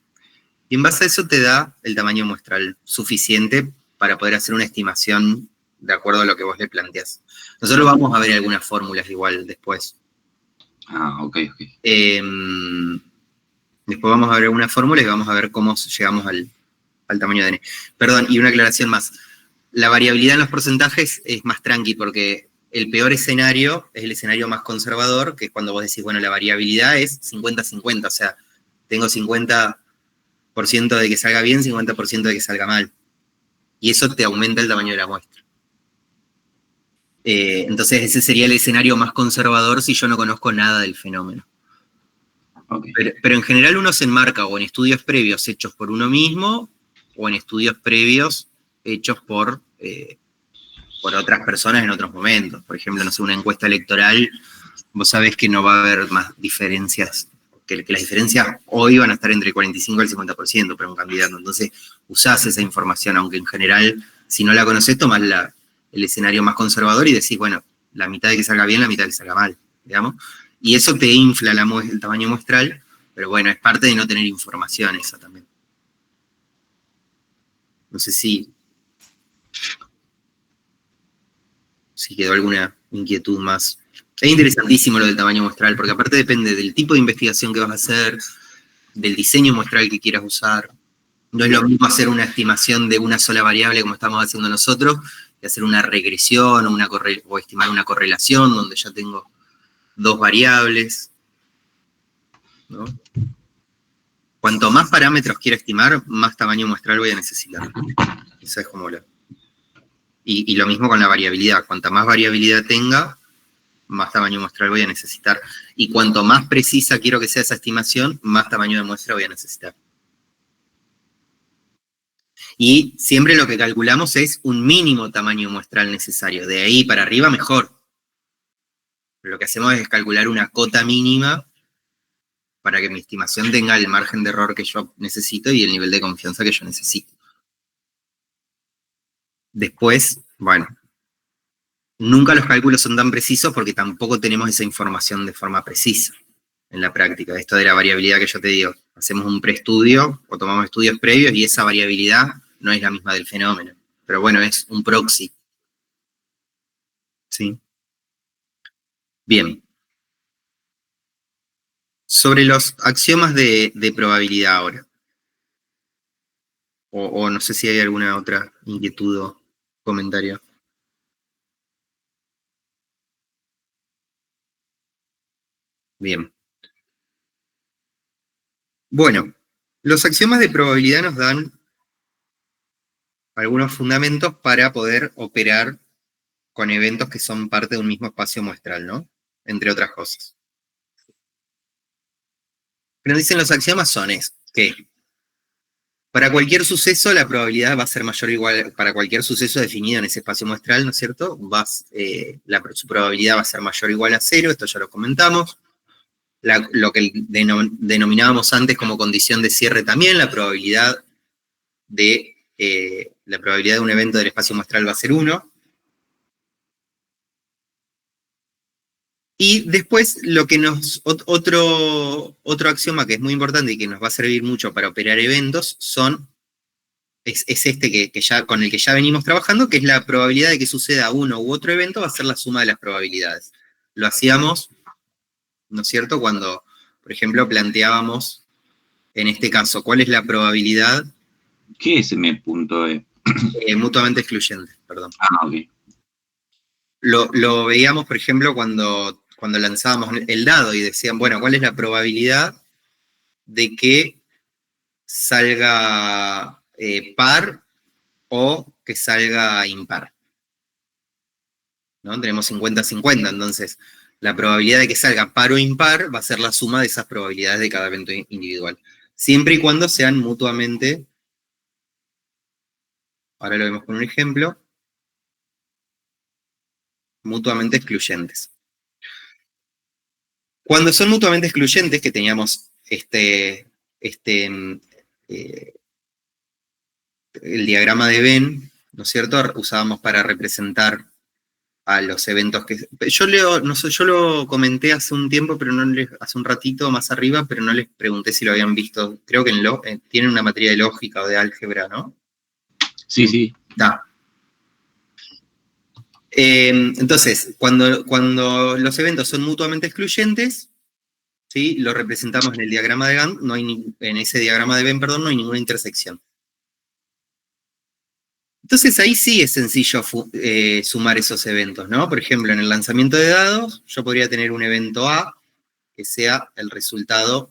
Y en base a eso te da el tamaño muestral suficiente para poder hacer una estimación de acuerdo a lo que vos le planteás. Nosotros vamos a ver algunas fórmulas igual después.
Ok.
Después vamos a ver algunas fórmulas y vamos a ver cómo llegamos al tamaño de n. Perdón, y una aclaración más. La variabilidad en los porcentajes es más tranqui, porque el peor escenario es el escenario más conservador, que es cuando vos decís, bueno, la variabilidad es 50-50, o sea, tengo 50% de que salga bien, 50% de que salga mal. Y eso te aumenta el tamaño de la muestra. Entonces ese sería el escenario más conservador si yo no conozco nada del fenómeno.
Okay.
Pero en general uno se enmarca o en estudios previos hechos por uno mismo, o en estudios previos hechos por otras personas en otros momentos. Por ejemplo, no sé, una encuesta electoral, vos sabés que no va a haber más diferencias, que las diferencias hoy van a estar entre el 45 y el 50% para un candidato. Entonces usás esa información, aunque en general, si no la conocés, tomás el escenario más conservador y decís, bueno, la mitad de que salga bien, la mitad de que salga mal, digamos. Y eso te infla el tamaño muestral, pero bueno, es parte de no tener información eso también. No sé si quedó alguna inquietud más. Es interesantísimo lo del tamaño muestral, porque aparte depende del tipo de investigación que vas a hacer, del diseño muestral que quieras usar. No es lo mismo hacer una estimación de una sola variable como estamos haciendo nosotros, que hacer una regresión o estimar una correlación donde ya tengo 2 variables, ¿no? Cuanto más parámetros quiera estimar, más tamaño muestral voy a necesitar. Esa es como y lo mismo con la variabilidad. Cuanta más variabilidad tenga, más tamaño muestral voy a necesitar. Y cuanto más precisa quiero que sea esa estimación, más tamaño de muestra voy a necesitar. Y siempre lo que calculamos es un mínimo tamaño muestral necesario. De ahí para arriba, mejor. Lo que hacemos es calcular una cota mínima para que mi estimación tenga el margen de error que yo necesito y el nivel de confianza que yo necesito. Después, bueno, nunca los cálculos son tan precisos porque tampoco tenemos esa información de forma precisa en la práctica. Esto de la variabilidad que yo te digo, hacemos un preestudio o tomamos estudios previos y esa variabilidad no es la misma del fenómeno. Pero bueno, es un proxy. ¿Sí? Bien. Sobre los axiomas de probabilidad ahora. O no sé si hay alguna otra inquietud o comentario. Bien. Bueno, los axiomas de probabilidad nos dan algunos fundamentos para poder operar con eventos que son parte de un mismo espacio muestral, ¿no? Entre otras cosas. Lo que nos dicen los axiomas son que para cualquier suceso la probabilidad va a ser mayor o igual, para cualquier suceso definido en ese espacio muestral, ¿no es cierto? Su probabilidad va a ser mayor o igual a 0, esto ya lo comentamos. Lo que denominábamos antes como condición de cierre también, la probabilidad de un evento del espacio muestral va a ser 1. Y después, otro axioma que es muy importante y que nos va a servir mucho para operar eventos es este con el que ya venimos trabajando, que es la probabilidad de que suceda uno u otro evento va a ser la suma de las probabilidades. Lo hacíamos, ¿no es cierto?, cuando, por ejemplo, planteábamos, en este caso, ¿cuál es la probabilidad?
¿Qué es M.E?
Mutuamente excluyente, perdón.
Ah, ok.
Lo veíamos, por ejemplo, cuando lanzábamos el dado y decían, bueno, ¿cuál es la probabilidad de que salga par o que salga impar? ¿No? Tenemos 50-50, entonces la probabilidad de que salga par o impar va a ser la suma de esas probabilidades de cada evento individual. Siempre y cuando sean mutuamente, ahora lo vemos con un ejemplo, mutuamente excluyentes. Cuando son mutuamente excluyentes, que teníamos el diagrama de Venn, ¿no es cierto? Usábamos para representar a los eventos que... Yo lo comenté hace un tiempo, pero hace un ratito más arriba, pero no les pregunté si lo habían visto. Creo que tienen una materia de lógica o de álgebra, ¿no?
Sí, sí.
Está. Entonces, cuando los eventos son mutuamente excluyentes, ¿sí? Lo representamos en el diagrama de Gantt, en ese diagrama de Venn, perdón, no hay ninguna intersección. Entonces ahí sí es sencillo sumar esos eventos, ¿no? Por ejemplo, en el lanzamiento de dados, yo podría tener un evento A que sea el resultado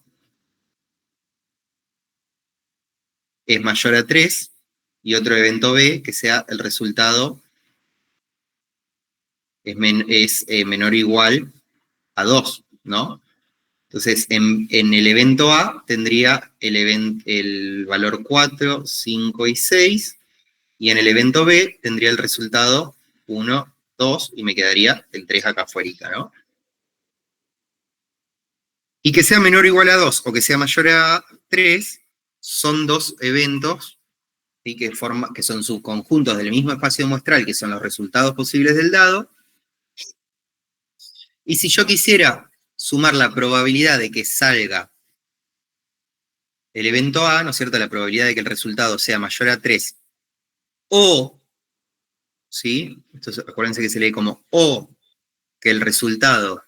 es mayor a 3, y otro evento B que sea el resultado es menor o igual a 2, ¿no? Entonces, en el evento A tendría el valor 4, 5 y 6, y en el evento B tendría el resultado 1, 2, y me quedaría el 3 acá afuera, ¿no? Y que sea menor o igual a 2 o que sea mayor a 3 son dos eventos, ¿sí? que son subconjuntos del mismo espacio muestral, que son los resultados posibles del dado. Y si yo quisiera sumar la probabilidad de que salga el evento A, ¿no es cierto?, la probabilidad de que el resultado sea mayor a 3, o, ¿sí? Acuérdense que se lee como o que el resultado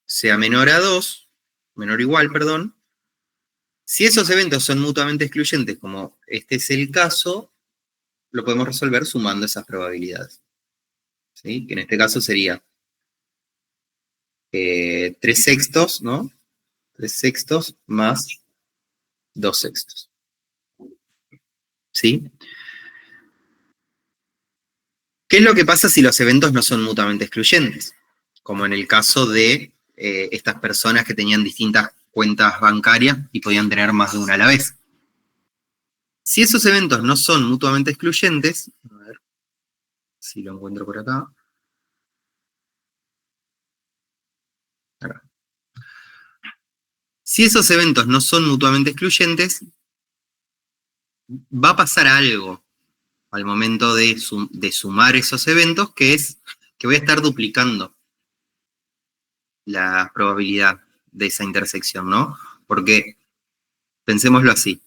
sea menor a 2, menor o igual, perdón. Si esos eventos son mutuamente excluyentes, como este es el caso, lo podemos resolver sumando esas probabilidades. ¿Sí? Que en este caso sería 3/6, ¿no? 3/6 más 2/6. ¿Sí? ¿Qué es lo que pasa si los eventos no son mutuamente excluyentes? Como en el caso de estas personas que tenían distintas cuentas bancarias y podían tener más de una a la vez. Si esos eventos no son mutuamente excluyentes, a ver si lo encuentro por acá. Si esos eventos no son mutuamente excluyentes, va a pasar algo al momento de sumar esos eventos, que es que voy a estar duplicando la probabilidad de esa intersección, ¿no? Porque, pensémoslo así.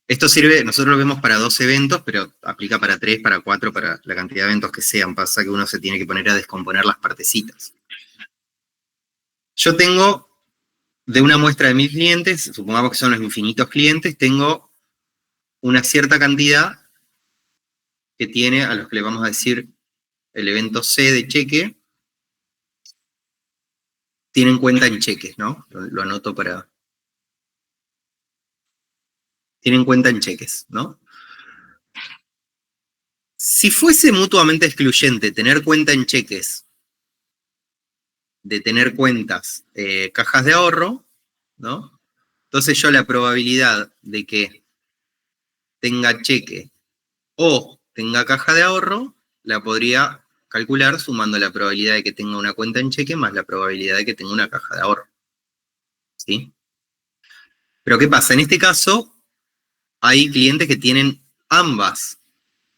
Esto sirve, nosotros lo vemos para 2 eventos, pero aplica para 3, para 4, para la cantidad de eventos que sean. Pasa que uno se tiene que poner a descomponer las partecitas. Yo tengo, de una muestra de 1000 clientes, supongamos que son los infinitos clientes, tengo una cierta cantidad que tiene, a los que le vamos a decir el evento C de cheque, tienen cuenta en cheques, ¿no? Lo anoto para... Tienen cuenta en cheques, ¿no? Si fuese mutuamente excluyente tener cuenta en cheques de tener cuentas cajas de ahorro, ¿no? Entonces yo la probabilidad de que tenga cheque o tenga caja de ahorro, la podría calcular sumando la probabilidad de que tenga una cuenta en cheque más la probabilidad de que tenga una caja de ahorro. ¿Sí? Pero ¿qué pasa? En este caso, hay clientes que tienen ambas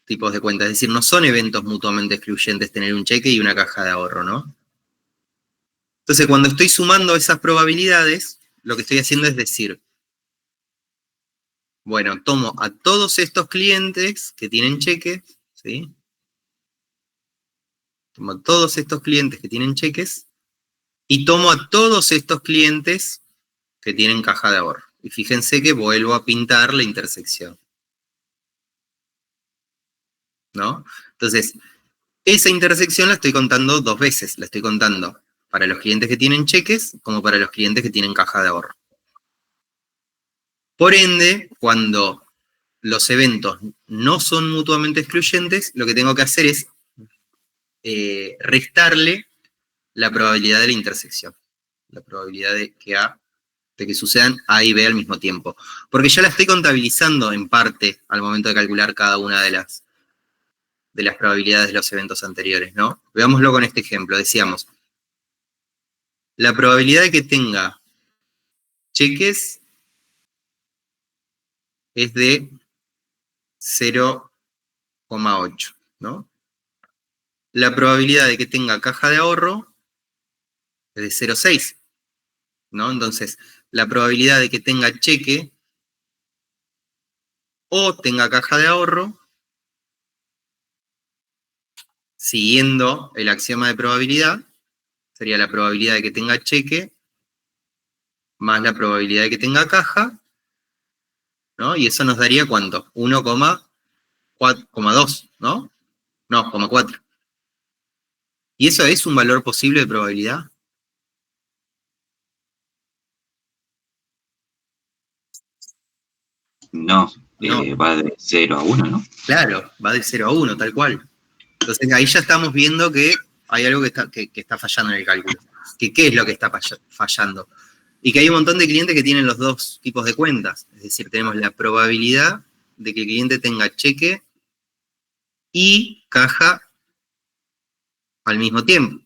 tipos de cuentas, es decir, no son eventos mutuamente excluyentes tener un cheque y una caja de ahorro, ¿no? Entonces, cuando estoy sumando esas probabilidades, lo que estoy haciendo es decir, bueno, tomo a todos estos clientes que tienen cheques, ¿sí? Tomo a todos estos clientes que tienen cheques y tomo a todos estos clientes que tienen caja de ahorro. Y fíjense que vuelvo a pintar la intersección, ¿no? Entonces, esa intersección la estoy contando 2 veces. La estoy contando para los clientes que tienen cheques como para los clientes que tienen caja de ahorro. Por ende, cuando los eventos no son mutuamente excluyentes, lo que tengo que hacer es restarle la probabilidad de la intersección. La probabilidad de que sucedan A y B al mismo tiempo. Porque ya la estoy contabilizando en parte al momento de calcular cada una de las probabilidades de los eventos anteriores, ¿no? Veámoslo con este ejemplo. Decíamos, la probabilidad de que tenga cheques es de 0,8, ¿no? La probabilidad de que tenga caja de ahorro es de 0,6, ¿no? Entonces, la probabilidad de que tenga cheque o tenga caja de ahorro, siguiendo el axioma de probabilidad, sería la probabilidad de que tenga cheque más la probabilidad de que tenga caja, ¿no? Y eso nos daría ¿cuánto? 1,2, ¿no? No, 0,4. ¿Y eso es un valor posible de probabilidad?
No,
No.
va de 0 a 1, ¿no?
Claro, va de 0 a 1, tal cual. Entonces ahí ya estamos viendo que hay algo que está fallando en el cálculo. ¿Qué es lo que está fallando? Y que hay un montón de clientes que tienen los 2 tipos de cuentas. Es decir, tenemos la probabilidad de que el cliente tenga cheque y caja al mismo tiempo.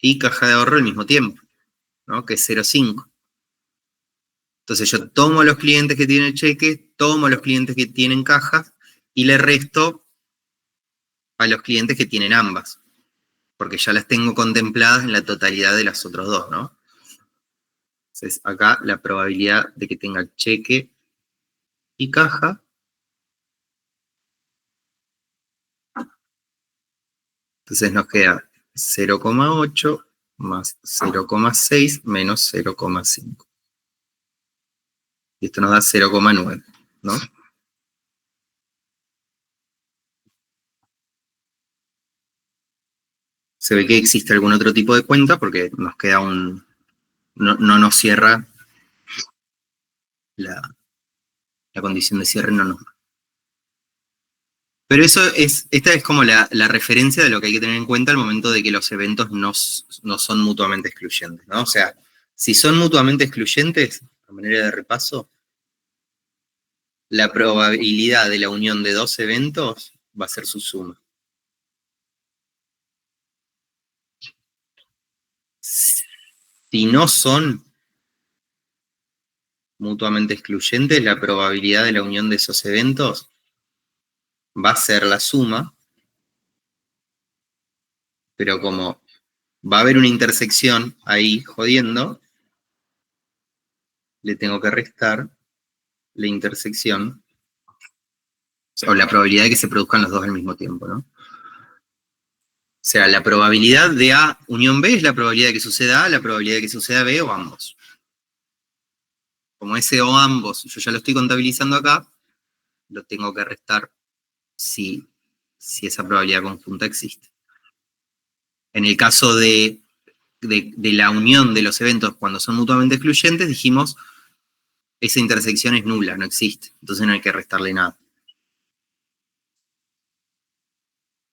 Y caja de ahorro al mismo tiempo, ¿no? Que es 0,5. Entonces yo tomo a los clientes que tienen cheque, tomo a los clientes que tienen cajas y le resto a los clientes que tienen ambas, porque ya las tengo contempladas en la totalidad de las otros 2, ¿no? Entonces acá la probabilidad de que tenga cheque y caja, entonces nos queda 0,8 más 0,6 menos 0,5. Y esto nos da 0,9, ¿no? Se ve que existe algún otro tipo de cuenta porque nos queda no nos cierra la condición de cierre, no nos... Pero esta es como la referencia de lo que hay que tener en cuenta al momento de que los eventos no son mutuamente excluyentes, ¿no? O sea, si son mutuamente excluyentes, a manera de repaso, la probabilidad de la unión de 2 eventos va a ser su suma. Si no son mutuamente excluyentes, la probabilidad de la unión de esos eventos va a ser la suma, pero como va a haber una intersección ahí jodiendo, le tengo que restar la intersección, o la probabilidad de que se produzcan los dos al mismo tiempo, ¿no? O sea, la probabilidad de A unión B es la probabilidad de que suceda A, la probabilidad de que suceda B o ambos. Como ese o ambos, yo ya lo estoy contabilizando acá, lo tengo que restar si esa probabilidad conjunta existe. En el caso de la unión de los eventos cuando son mutuamente excluyentes, dijimos, esa intersección es nula, no existe. Entonces no hay que restarle nada.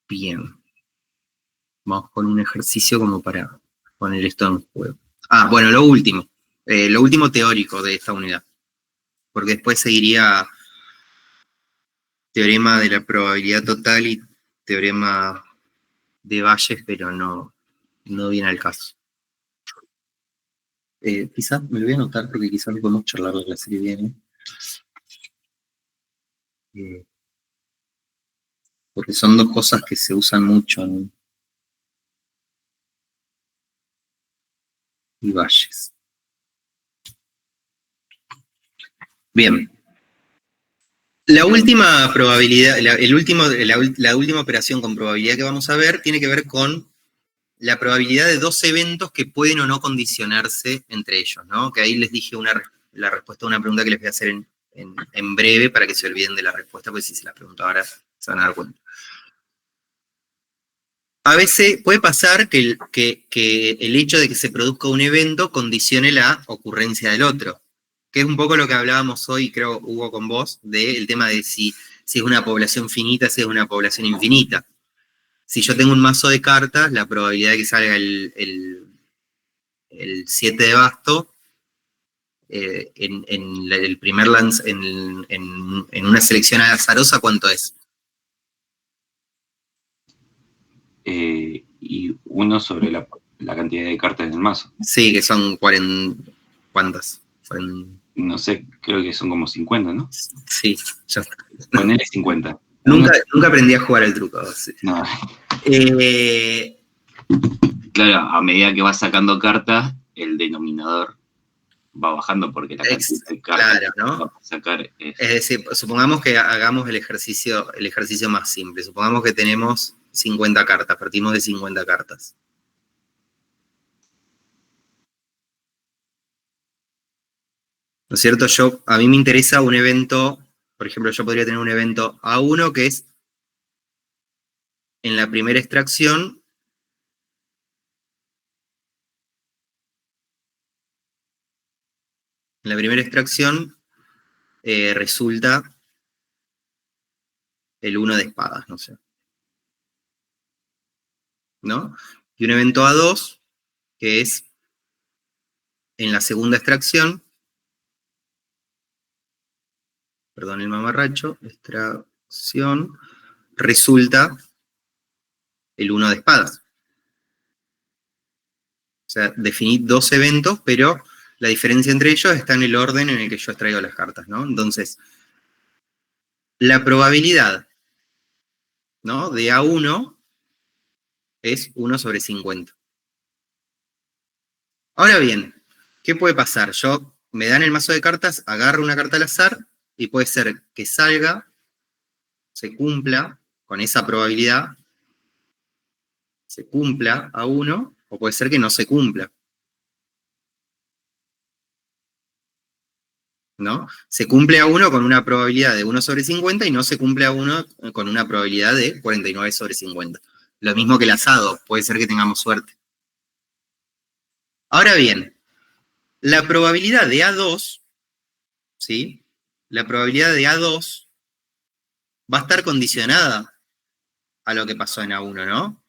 Bien. Vamos con un ejercicio como para poner esto en juego. Ah, bueno, lo último teórico de esta unidad. Porque después seguiría teorema de la probabilidad total y teorema de Bayes, pero no viene al caso. Quizás me lo voy a anotar porque quizás no podemos charlar la clase que viene. Porque son dos cosas que se usan mucho en y Bayes. Bien. La última probabilidad, la última operación con probabilidad que vamos a ver tiene que ver con la probabilidad de dos eventos que pueden o no condicionarse entre ellos, ¿no? Que ahí les dije la respuesta a una pregunta que les voy a hacer en breve para que se olviden de la respuesta, porque si se la pregunto ahora se van a dar cuenta. A veces puede pasar que el hecho de que se produzca un evento condicione la ocurrencia del otro, que es un poco lo que hablábamos hoy, creo, Hugo, con vos, del tema de si es una población finita, si es una población infinita. Si yo tengo un mazo de cartas, la probabilidad de que salga el 7 de basto en el primer lance, en una selección azarosa, ¿cuánto es?
Y 1 sobre la cantidad de cartas del mazo.
Sí, que son 40. ¿Cuántas?
No sé, creo que son como 50, ¿no?
Sí, ya está.
Ponele 50.
Nunca aprendí a jugar el truco. Sí.
No. Claro, a medida que vas sacando cartas, el denominador va bajando porque la cantidad de cartas
claro, ¿no?
que vas a sacar es
decir, supongamos que hagamos el ejercicio más simple. Supongamos que tenemos 50 cartas, partimos de 50 cartas. ¿No es cierto? A mí me interesa un evento, por ejemplo, yo podría tener un evento A1 que es en la primera extracción. En la primera extracción resulta el 1 de espadas, no sé. ¿No? Y un evento A2 que es en la segunda extracción, perdón el mamarracho, extracción, resulta el 1 de espadas. O sea, definí dos eventos, pero la diferencia entre ellos está en el orden en el que yo extraigo las cartas, ¿no? Entonces, la probabilidad, ¿no?, de A1 es 1 sobre 50. Ahora bien, ¿qué puede pasar? Me dan el mazo de cartas, agarro una carta al azar, y puede ser que salga, se cumpla con esa probabilidad, se cumpla A1, o puede ser que no se cumpla. ¿No? Se cumple A1 con una probabilidad de 1 sobre 50 y no se cumple A1 con una probabilidad de 49 sobre 50. Lo mismo que el asado, puede ser que tengamos suerte. Ahora bien, la probabilidad de A2, ¿sí? La probabilidad de A2 va a estar condicionada a lo que pasó en A1, ¿no?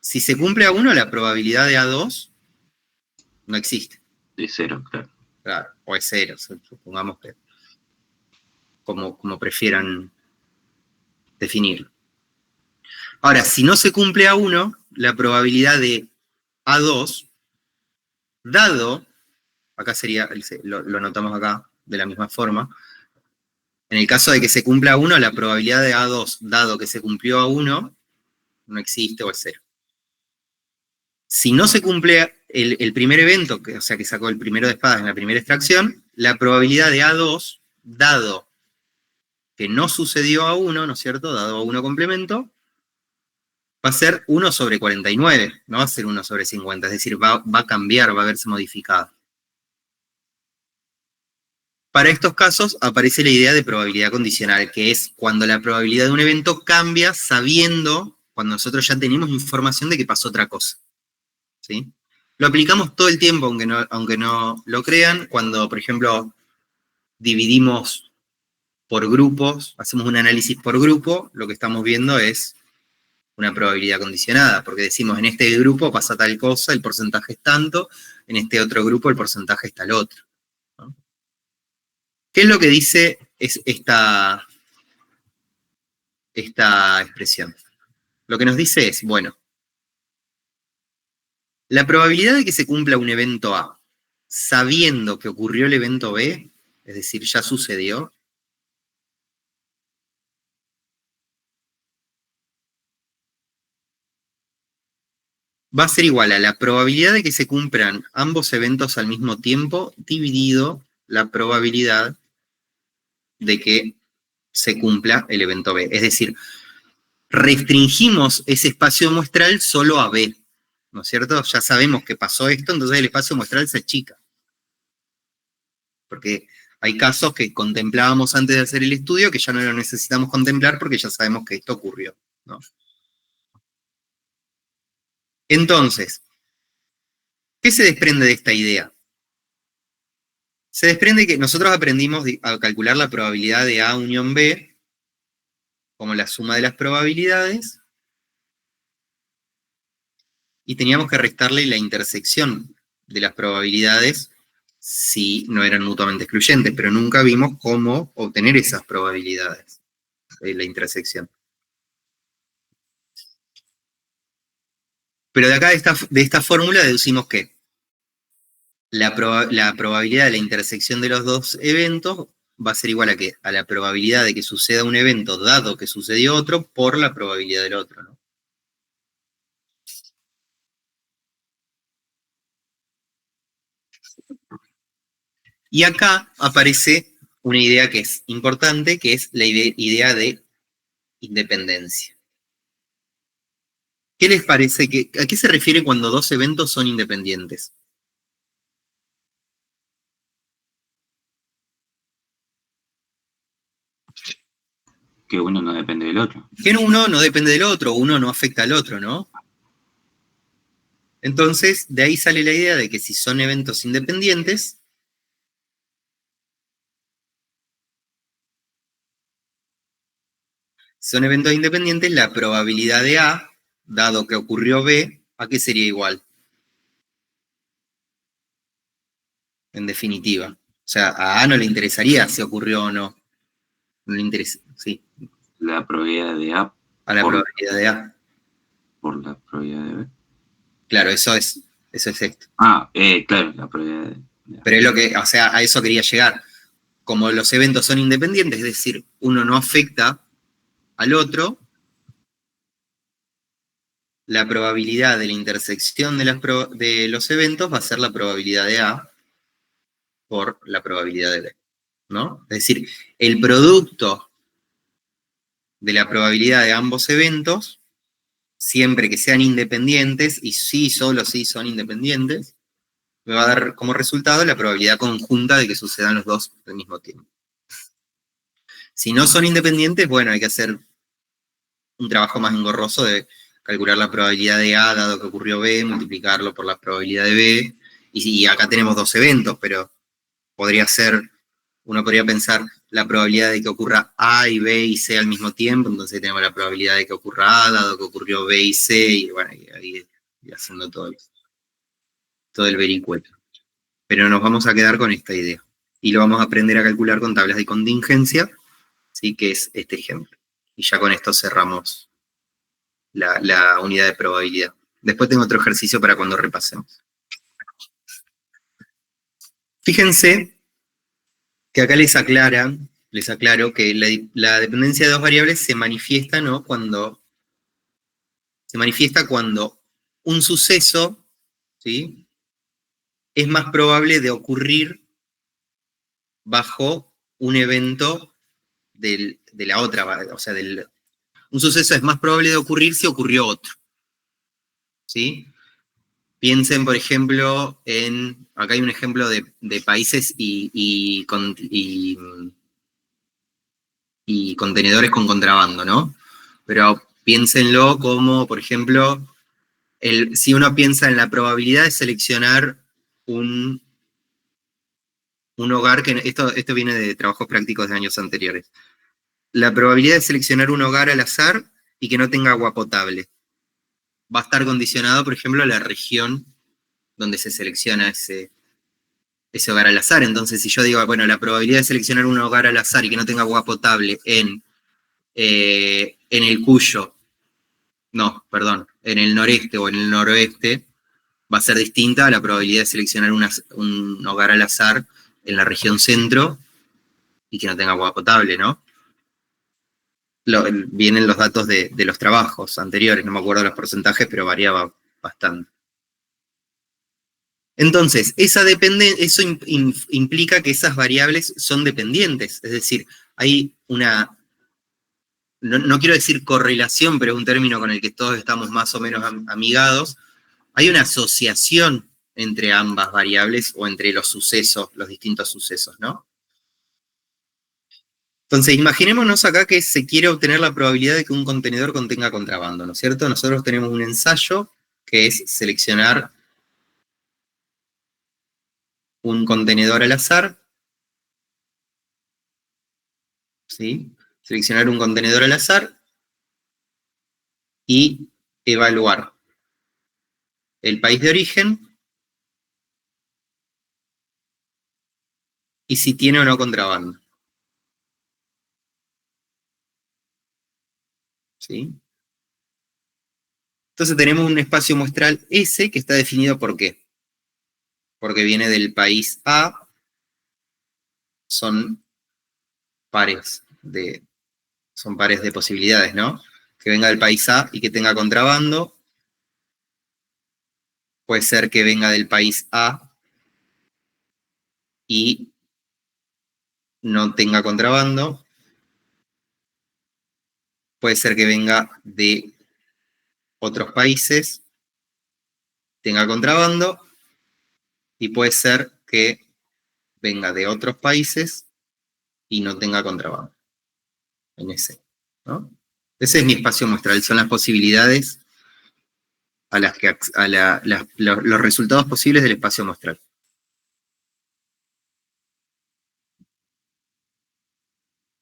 Si se cumple A1, la probabilidad de A2 no existe.
de 0, claro.
Claro, o es 0, supongamos que como prefieran definirlo. Ahora, si no se cumple A1, la probabilidad de A2 dado, acá sería, lo anotamos acá de la misma forma, en el caso de que se cumpla 1, la probabilidad de A2, dado que se cumplió a 1, no existe o es 0. Si no se cumple el primer evento, o sea que sacó el primero de espadas en la primera extracción, la probabilidad de A2, dado que no sucedió a 1, ¿no es cierto? Dado a 1 complemento, va a ser 1 sobre 49, no va a ser 1 sobre 50, es decir, va a cambiar, va a verse modificada. Para estos casos aparece la idea de probabilidad condicional, que es cuando la probabilidad de un evento cambia sabiendo, cuando nosotros ya tenemos información de que pasó otra cosa. ¿Sí? Lo aplicamos todo el tiempo, aunque no lo crean, cuando, por ejemplo, dividimos por grupos, hacemos un análisis por grupo, lo que estamos viendo es una probabilidad condicionada, porque decimos, en este grupo pasa tal cosa, el porcentaje es tanto, en este otro grupo el porcentaje es tal otro. ¿No? ¿Qué es lo que dice esta expresión? Lo que nos dice es, bueno, la probabilidad de que se cumpla un evento A, sabiendo que ocurrió el evento B, es decir, ya sucedió, va a ser igual a la probabilidad de que se cumplan ambos eventos al mismo tiempo, dividido la probabilidad de que se cumpla el evento B. Es decir, restringimos ese espacio muestral solo a B, ¿no es cierto? Ya sabemos que pasó esto, entonces el espacio muestral se achica. Porque hay casos que contemplábamos antes de hacer el estudio que ya no lo necesitamos contemplar porque ya sabemos que esto ocurrió, ¿no? Entonces, ¿qué se desprende de esta idea? Se desprende que nosotros aprendimos a calcular la probabilidad de A unión B como la suma de las probabilidades y teníamos que restarle la intersección de las probabilidades si no eran mutuamente excluyentes, pero nunca vimos cómo obtener esas probabilidades de la intersección. Pero de acá, de esta fórmula, deducimos que la probabilidad de la intersección de los dos eventos va a ser igual a la probabilidad de que suceda un evento dado que sucedió otro por la probabilidad del otro, ¿no? Y acá aparece una idea que es importante, que es la idea de independencia. ¿Qué les parece? ¿A qué se refiere cuando dos eventos son independientes?
Que uno no depende del otro.
Que uno no depende del otro, uno no afecta al otro, ¿no? Entonces, de ahí sale la idea de que si son eventos independientes, la probabilidad de A, dado que ocurrió B, ¿a qué sería igual? En definitiva. O sea, a A no le interesaría si ocurrió o no. No le interesa, sí.
La probabilidad de A.
A la probabilidad de A.
Por la probabilidad de B.
Claro, eso es esto.
Claro, la probabilidad de A.
Pero es lo que, o sea, a eso quería llegar. Como los eventos son independientes, es decir, uno no afecta al otro, la probabilidad de la intersección de los eventos va a ser la probabilidad de A por la probabilidad de B, ¿no? Es decir, el producto de la probabilidad de ambos eventos, siempre que sean independientes, y solo si son independientes, me va a dar como resultado la probabilidad conjunta de que sucedan los dos al mismo tiempo. Si no son independientes, bueno, hay que hacer un trabajo más engorroso de calcular la probabilidad de A dado que ocurrió B, multiplicarlo por la probabilidad de B, y acá tenemos dos eventos, pero uno podría pensar la probabilidad de que ocurra A y B y C al mismo tiempo, entonces tenemos la probabilidad de que ocurra A dado que ocurrió B y C, y bueno, y haciendo todo el vericueto. Pero nos vamos a quedar con esta idea, y lo vamos a aprender a calcular con tablas de contingencia, ¿sí? Que es este ejemplo. Y ya con esto cerramos la unidad de probabilidad. Después tengo otro ejercicio para cuando repasemos. Fíjense que acá les aclaro que la dependencia de dos variables se manifiesta, ¿no? Se manifiesta cuando un suceso, ¿sí?, es más probable de ocurrir bajo un evento de la otra, o sea, un suceso es más probable de ocurrir si ocurrió otro, ¿sí? Piensen, por ejemplo, acá hay un ejemplo de países y contenedores con contrabando, ¿no? Pero piénsenlo como, por ejemplo, si uno piensa en la probabilidad de seleccionar un hogar, que esto viene de trabajos prácticos de años anteriores. La probabilidad de seleccionar un hogar al azar y que no tenga agua potable va a estar condicionado, por ejemplo, a la región donde se selecciona ese hogar al azar. Entonces, si yo digo, bueno, la probabilidad de seleccionar un hogar al azar y que no tenga agua potable en el Cuyo, en el noreste o en el noroeste, va a ser distinta a la probabilidad de seleccionar un hogar al azar en la región centro y que no tenga agua potable, ¿no? Vienen los datos de los trabajos anteriores, no me acuerdo los porcentajes, pero variaba bastante. Entonces, eso implica que esas variables son dependientes, es decir, hay una, no quiero decir correlación, pero es un término con el que todos estamos más o menos amigados, hay una asociación entre ambas variables o entre los distintos sucesos, ¿no? Entonces, imaginémonos acá que se quiere obtener la probabilidad de que un contenedor contenga contrabando, ¿no es cierto? Nosotros tenemos un ensayo que es seleccionar un contenedor al azar, ¿sí? Seleccionar un contenedor al azar y evaluar el país de origen y si tiene o no contrabando. ¿Sí? Entonces tenemos un espacio muestral S que está definido por qué. Porque viene del país A, son pares de posibilidades, ¿no? Que venga del país A y que tenga contrabando. Puede ser que venga del país A y no tenga contrabando. Puede ser que venga de otros países, tenga contrabando, y puede ser que venga de otros países y no tenga contrabando. En ese, ¿no? Ese es mi espacio muestral, son las posibilidades a las que los resultados posibles del espacio muestral.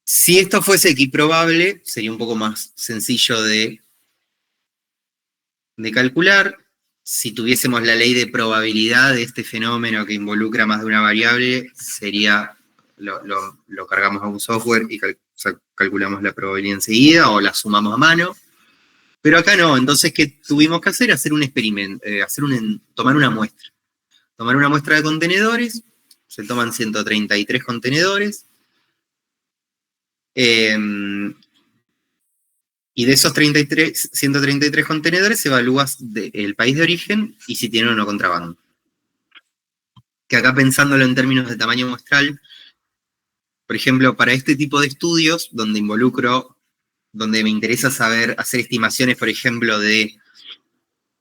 Si esto fuese equiprobable, sería un poco más sencillo de calcular. Si tuviésemos la ley de probabilidad de este fenómeno que involucra más de una variable, lo cargamos a un software y calculamos la probabilidad enseguida o la sumamos a mano. Pero acá no, entonces, ¿qué tuvimos que hacer? Hacer un experimento, tomar una muestra. Tomar una muestra de contenedores, se toman 133 contenedores, y de esos 133 contenedores se evalúa el país de origen y si tiene o no contrabando. Que acá pensándolo en términos de tamaño muestral, por ejemplo, para este tipo de estudios, donde me interesa hacer estimaciones, por ejemplo, de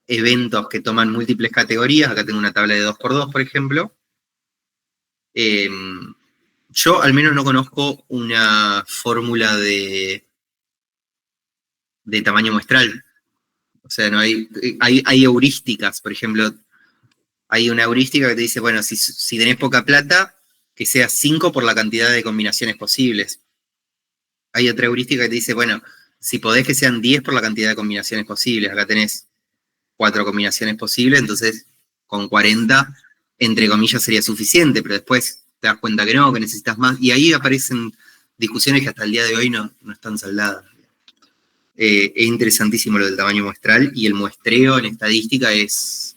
eventos que toman múltiples categorías, acá tengo una tabla de 2×2, por ejemplo, yo al menos no conozco una fórmula de tamaño muestral. O sea, no hay heurísticas, por ejemplo, hay una heurística que te dice, bueno, si tenés poca plata, que sea 5 por la cantidad de combinaciones posibles. Hay otra heurística que te dice, bueno, si podés que sean 10 por la cantidad de combinaciones posibles. Acá tenés 4 combinaciones posibles, entonces con 40, entre comillas, sería suficiente, pero después te das cuenta que no, que necesitas más, y ahí aparecen discusiones que hasta el día de hoy no están saldadas. Es interesantísimo lo del tamaño muestral, y el muestreo en estadística es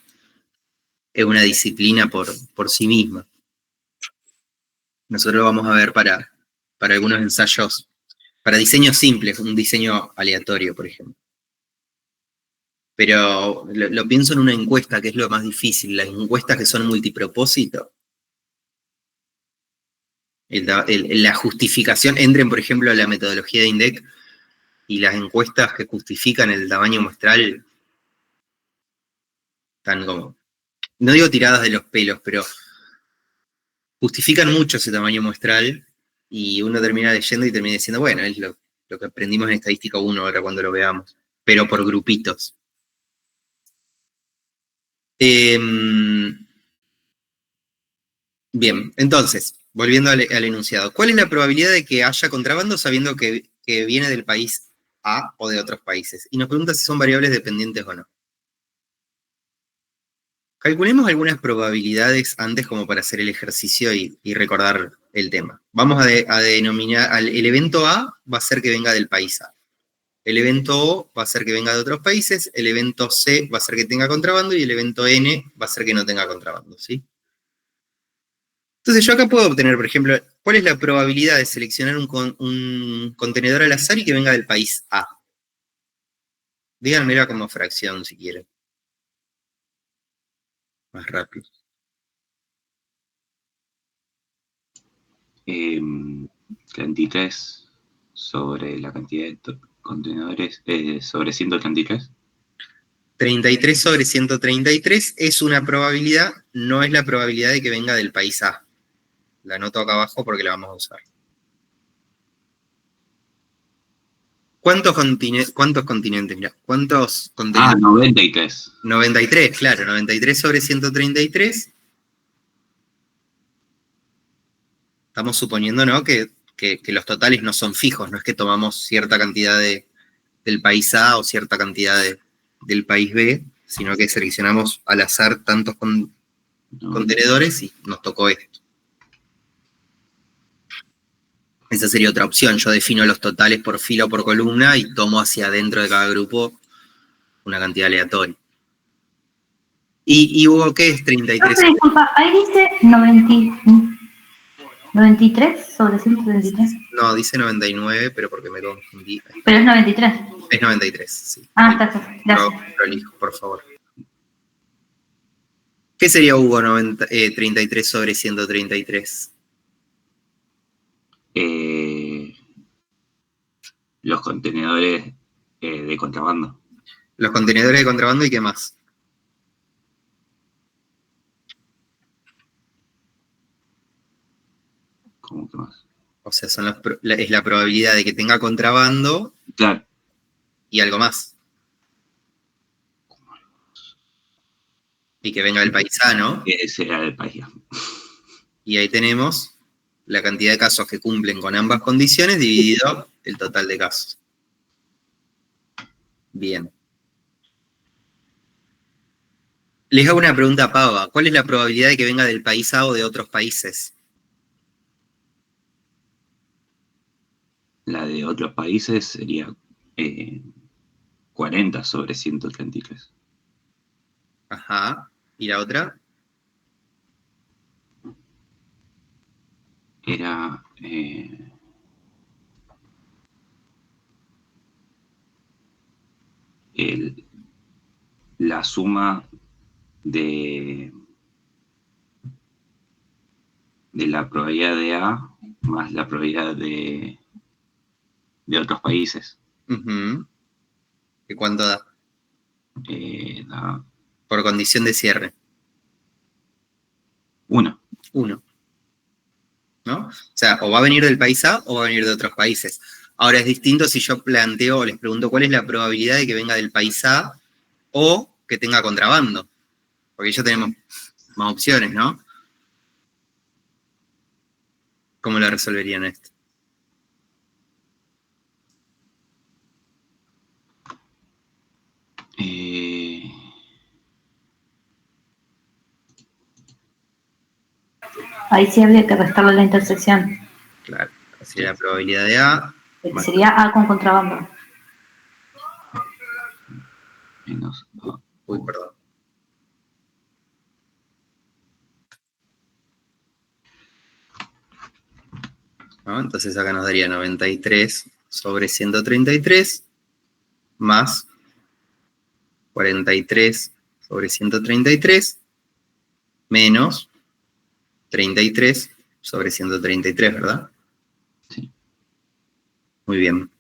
una disciplina por sí misma. Nosotros lo vamos a ver para algunos ensayos, para diseños simples, un diseño aleatorio, por ejemplo. Pero lo pienso en una encuesta, que es lo más difícil. Las encuestas que son multipropósito. La justificación, entren por ejemplo a la metodología de INDEC y las encuestas que justifican el tamaño muestral están como, no digo tiradas de los pelos, pero justifican mucho ese tamaño muestral y uno termina leyendo y termina diciendo, bueno, es lo que aprendimos en estadística 1 ahora cuando lo veamos, pero por grupitos. Bien, entonces, volviendo al enunciado, ¿cuál es la probabilidad de que haya contrabando sabiendo que viene del país A o de otros países? Y nos pregunta si son variables dependientes o no. Calculemos algunas probabilidades antes como para hacer el ejercicio y recordar el tema. Vamos a denominar, el evento A va a ser que venga del país A. El evento O va a ser que venga de otros países, el evento C va a ser que tenga contrabando y el evento N va a ser que no tenga contrabando, ¿sí? Entonces yo acá puedo obtener, por ejemplo, ¿cuál es la probabilidad de seleccionar un contenedor al azar y que venga del país A? Díganmela como fracción si quieren. Más rápido.
33 sobre la cantidad de contenedores, sobre 133.
33 sobre 133 es una probabilidad, no es la probabilidad de que venga del país A. La anoto acá abajo porque la vamos a usar. ¿Cuántos continentes? Mirá, ¿cuántos continentes?
93.
93, claro, 93 sobre 133. Estamos suponiendo, ¿no?, que los totales no son fijos, no es que tomamos cierta cantidad del país A o cierta cantidad del país B, sino que seleccionamos al azar tantos contenedores y nos tocó esto. Esa sería otra opción. Yo defino los totales por fila o por columna y tomo hacia adentro de cada grupo una cantidad aleatoria. ¿Y Hugo, qué es 33?
No, disculpa, ahí dice 93 sobre 133.
No, dice 99, pero porque me confundí.
Pero es 93.
Es 93, sí.
Ah, está, gracias.
Lo elijo, por favor. ¿Qué sería, Hugo, 33 sobre 133?
Los contenedores de contrabando.
Los contenedores de contrabando y qué más.
¿Cómo que más?
O sea, es la probabilidad de que tenga contrabando,
Claro.
Y algo más. Y que venga del país A, ¿no?
Ese era el país.
Y ahí tenemos la cantidad de casos que cumplen con ambas condiciones dividido el total de casos. Bien. Les hago una pregunta pava. ¿Cuál es la probabilidad de que venga del país A o de otros países?
La de otros países sería 40 sobre 133.
Ajá. ¿Y la otra?
Era la suma de la probabilidad de A más la probabilidad de otros países.
¿Y cuánto da?
Da
Por condición de cierre.
1.
1. ¿No? O sea, o va a venir del país A o va a venir de otros países. Ahora es distinto si yo planteo o les pregunto cuál es la probabilidad de que venga del país A o que tenga contrabando. Porque ya tenemos más opciones, ¿no? ¿Cómo la resolverían esto?
Ahí sí habría que restarle la intersección.
Claro, sería la probabilidad de A.
Sería A con contrabando.
Menos A.
Uy, perdón. ¿no? Entonces acá nos daría 93 sobre 133 más 43 sobre 133 menos 33 sobre 133, ¿verdad?
Sí.
Muy bien.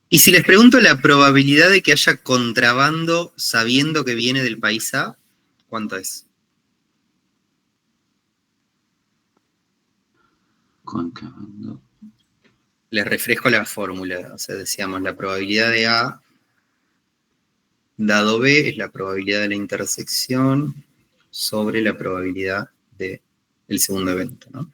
Y si les pregunto la probabilidad de que haya contrabando sabiendo que viene del país A, ¿cuánto es?
Contrabando.
Les refresco la fórmula. O sea, decíamos, la probabilidad de A dado B es la probabilidad de la intersección sobre la probabilidad del segundo evento, ¿no?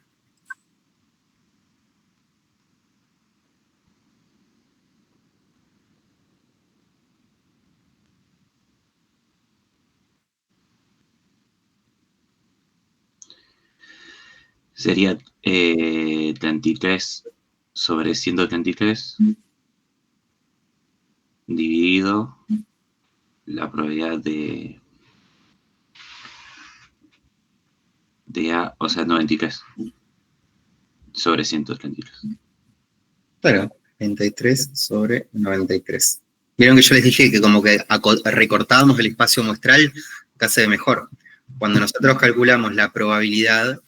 Sería 33 sobre 133 dividido la probabilidad de A, o sea, 93 sobre 133.
Claro, 33 sobre 93. Vieron que yo les dije que como que recortábamos el espacio muestral, acá se ve mejor. Cuando nosotros calculamos la probabilidad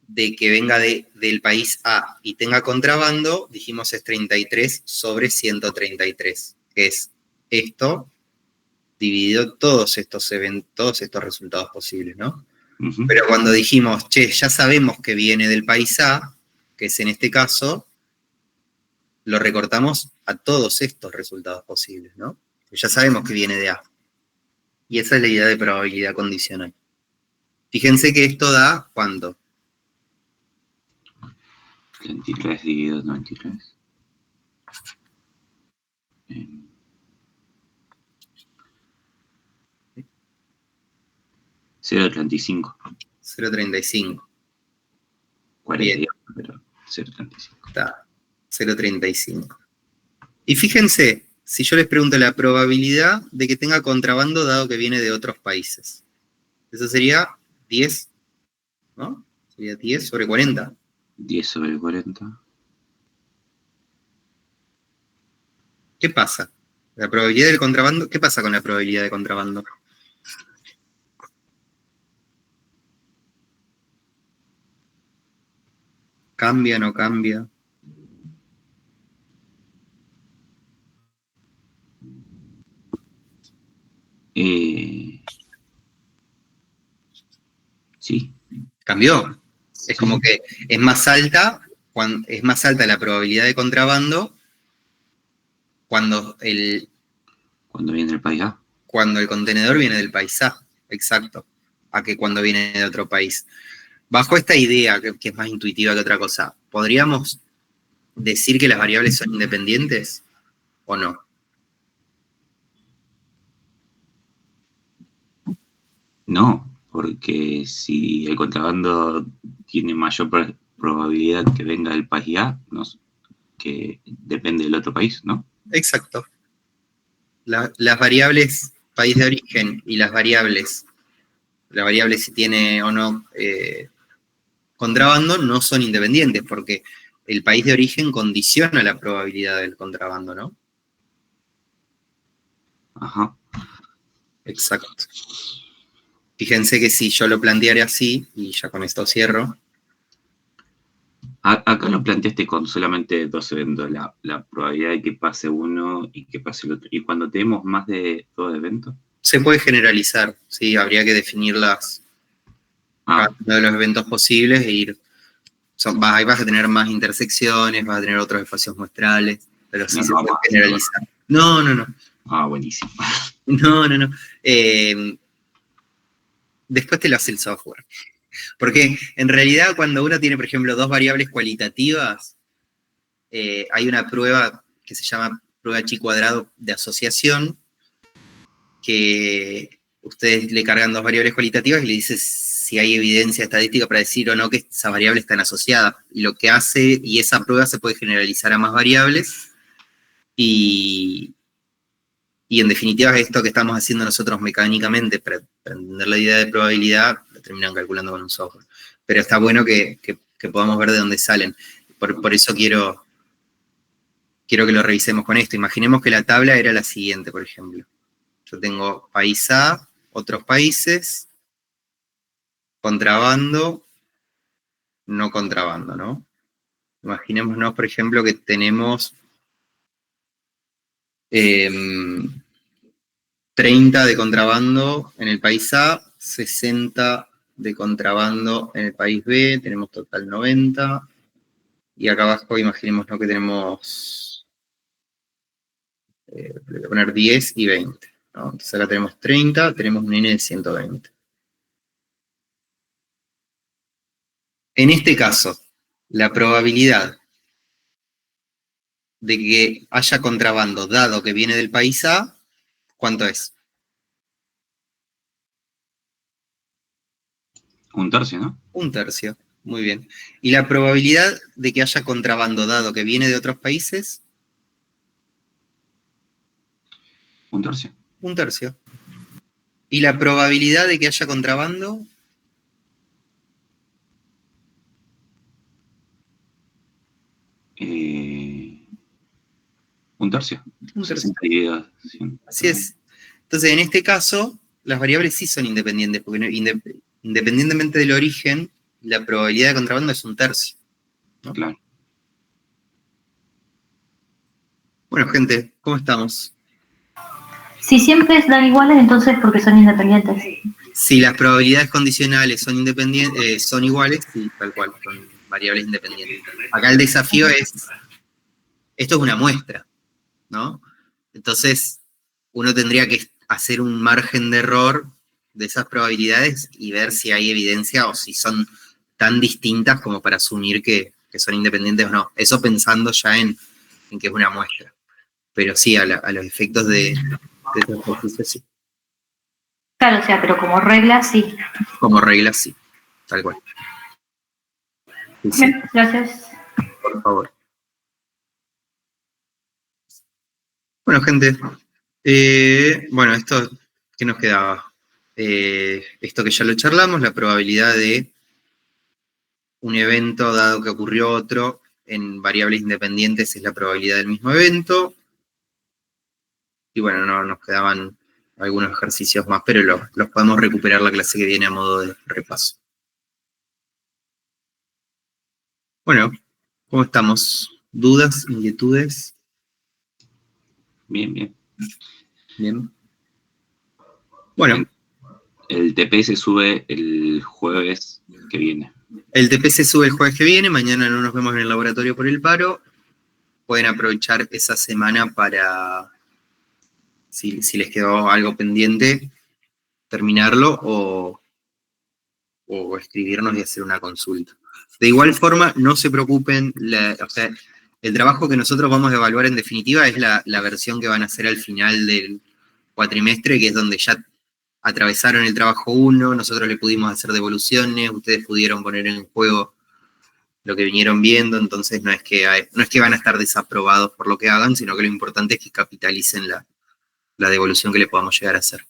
de que venga del país A y tenga contrabando, dijimos es 33 sobre 133, que es esto dividido todos estos resultados posibles, ¿no?
Uh-huh.
Pero cuando dijimos, che, ya sabemos que viene del país A, que es en este caso, lo recortamos a todos estos resultados posibles, ¿no? Ya sabemos que viene de A. Y esa es la idea de probabilidad condicional. Fíjense que esto da, ¿cuánto?
33 dividido 93. 0,35.
0,35.
40, pero 0,35.
Está, 0,35. Y fíjense, si yo les pregunto la probabilidad de que tenga contrabando dado que viene de otros países. Eso sería 10, ¿no? Sería 10 sobre 40.
10 sobre 40.
¿Qué pasa? La probabilidad del contrabando, ¿qué pasa con la probabilidad de contrabando? ¿Cambia, no cambia?
Sí.
Cambió. Es
Sí.
como que es más alta la probabilidad de contrabando cuando el
Cuando viene del país A.
cuando el contenedor viene del país A, exacto, a que cuando viene de otro país. Bajo esta idea, que es más intuitiva que otra cosa, ¿podríamos decir que las variables son independientes o no?
No, porque si el contrabando tiene mayor probabilidad que venga del país A, que depende del otro país, ¿no?
Exacto. Las variables país de origen y la variable si tiene o no contrabando no son independientes, porque el país de origen condiciona la probabilidad del contrabando, ¿no?
Ajá.
Exacto. Fíjense que si yo lo planteara así, y ya con esto cierro.
Acá lo planteaste con solamente dos eventos, la probabilidad de que pase uno y que pase el otro. Y cuando tenemos más de dos eventos.
Se puede generalizar, ¿sí? Habría que definir cada uno de los eventos posibles e ir. Ahí vas a tener más intersecciones, vas a tener otros espacios muestrales, pero sí se puede generalizar. No.
Ah, buenísimo.
No. Después te lo hace el software. Porque en realidad cuando uno tiene, por ejemplo, dos variables cualitativas, hay una prueba que se llama prueba chi cuadrado de asociación, que ustedes le cargan dos variables cualitativas y le dice si hay evidencia estadística para decir o no que esas variables están asociadas. Y lo que hace, y esa prueba se puede generalizar a más variables, y en definitiva esto que estamos haciendo nosotros mecánicamente para entender la idea de probabilidad, lo terminan calculando con un software. Pero está bueno que que podamos ver de dónde salen. Por eso quiero que lo revisemos con esto. Imaginemos que la tabla era la siguiente, por ejemplo. Yo tengo país A, otros países, contrabando, no contrabando, ¿no? Imaginémonos, por ejemplo, que tenemos 30 de contrabando en el país A, 60 de contrabando en el país B, tenemos total 90. Y acá abajo imaginémonos que tenemos, voy a poner 10 y 20. ¿no? Entonces acá tenemos 30, tenemos un N de 120. En este caso, la probabilidad de que haya contrabando dado que viene del país A, ¿cuánto es?
1/3, ¿no?
1/3, muy bien. ¿Y la probabilidad de que haya contrabando dado que viene de otros países?
1/3.
1/3. ¿Y la probabilidad de que haya contrabando?
Eh, 1/3.
1/3.
62, 100.
Así es. Entonces, en este caso, las variables sí son independientes, porque independientemente del origen, la probabilidad de contrabando es 1/3. ¿no?
Claro.
Bueno, gente, ¿cómo estamos?
Si siempre dan iguales, entonces porque son independientes.
Si las probabilidades condicionales son independientes, son iguales, sí, tal cual, son variables independientes. Acá el desafío es, esto es una muestra, ¿no? Entonces, uno tendría que hacer un margen de error de esas probabilidades y ver si hay evidencia o si son tan distintas como para asumir que son independientes o no. Eso pensando ya en que es una muestra. Pero sí, a los efectos de este ejercicio, sí.
Claro, o sea, pero como regla, sí.
Como regla, sí. Tal cual. Sí, sí,
Bien, gracias.
por favor. Bueno, gente. Bueno, esto, ¿qué nos quedaba? Esto que ya lo charlamos, la probabilidad de un evento dado que ocurrió otro en variables independientes es la probabilidad del mismo evento. Y bueno, no nos quedaban algunos ejercicios más, pero los podemos recuperar la clase que viene a modo de repaso. Bueno, ¿cómo estamos? ¿Dudas? ¿Inquietudes?
Bien, bien.
Bien. Bueno,
El TP se sube el jueves que viene.
el TP se sube el jueves que viene, mañana no nos vemos en el laboratorio por el paro. Pueden aprovechar esa semana para, si les quedó algo pendiente, terminarlo o escribirnos y hacer una consulta. De igual forma, no se preocupen, o sea, el trabajo que nosotros vamos a evaluar en definitiva es la versión que van a hacer al final del cuatrimestre, que es donde ya atravesaron el trabajo 1, nosotros le pudimos hacer devoluciones, ustedes pudieron poner en juego lo que vinieron viendo, entonces no es que van a estar desaprobados por lo que hagan, sino que lo importante es que capitalicen la devolución que le podamos llegar a hacer.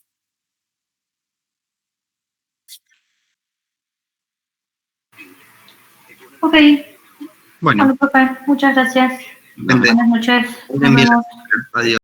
Ok.
Bueno,
Bueno, profe, muchas gracias.
gente,
Buenas noches. Nos
bien.
vemos.
Adiós.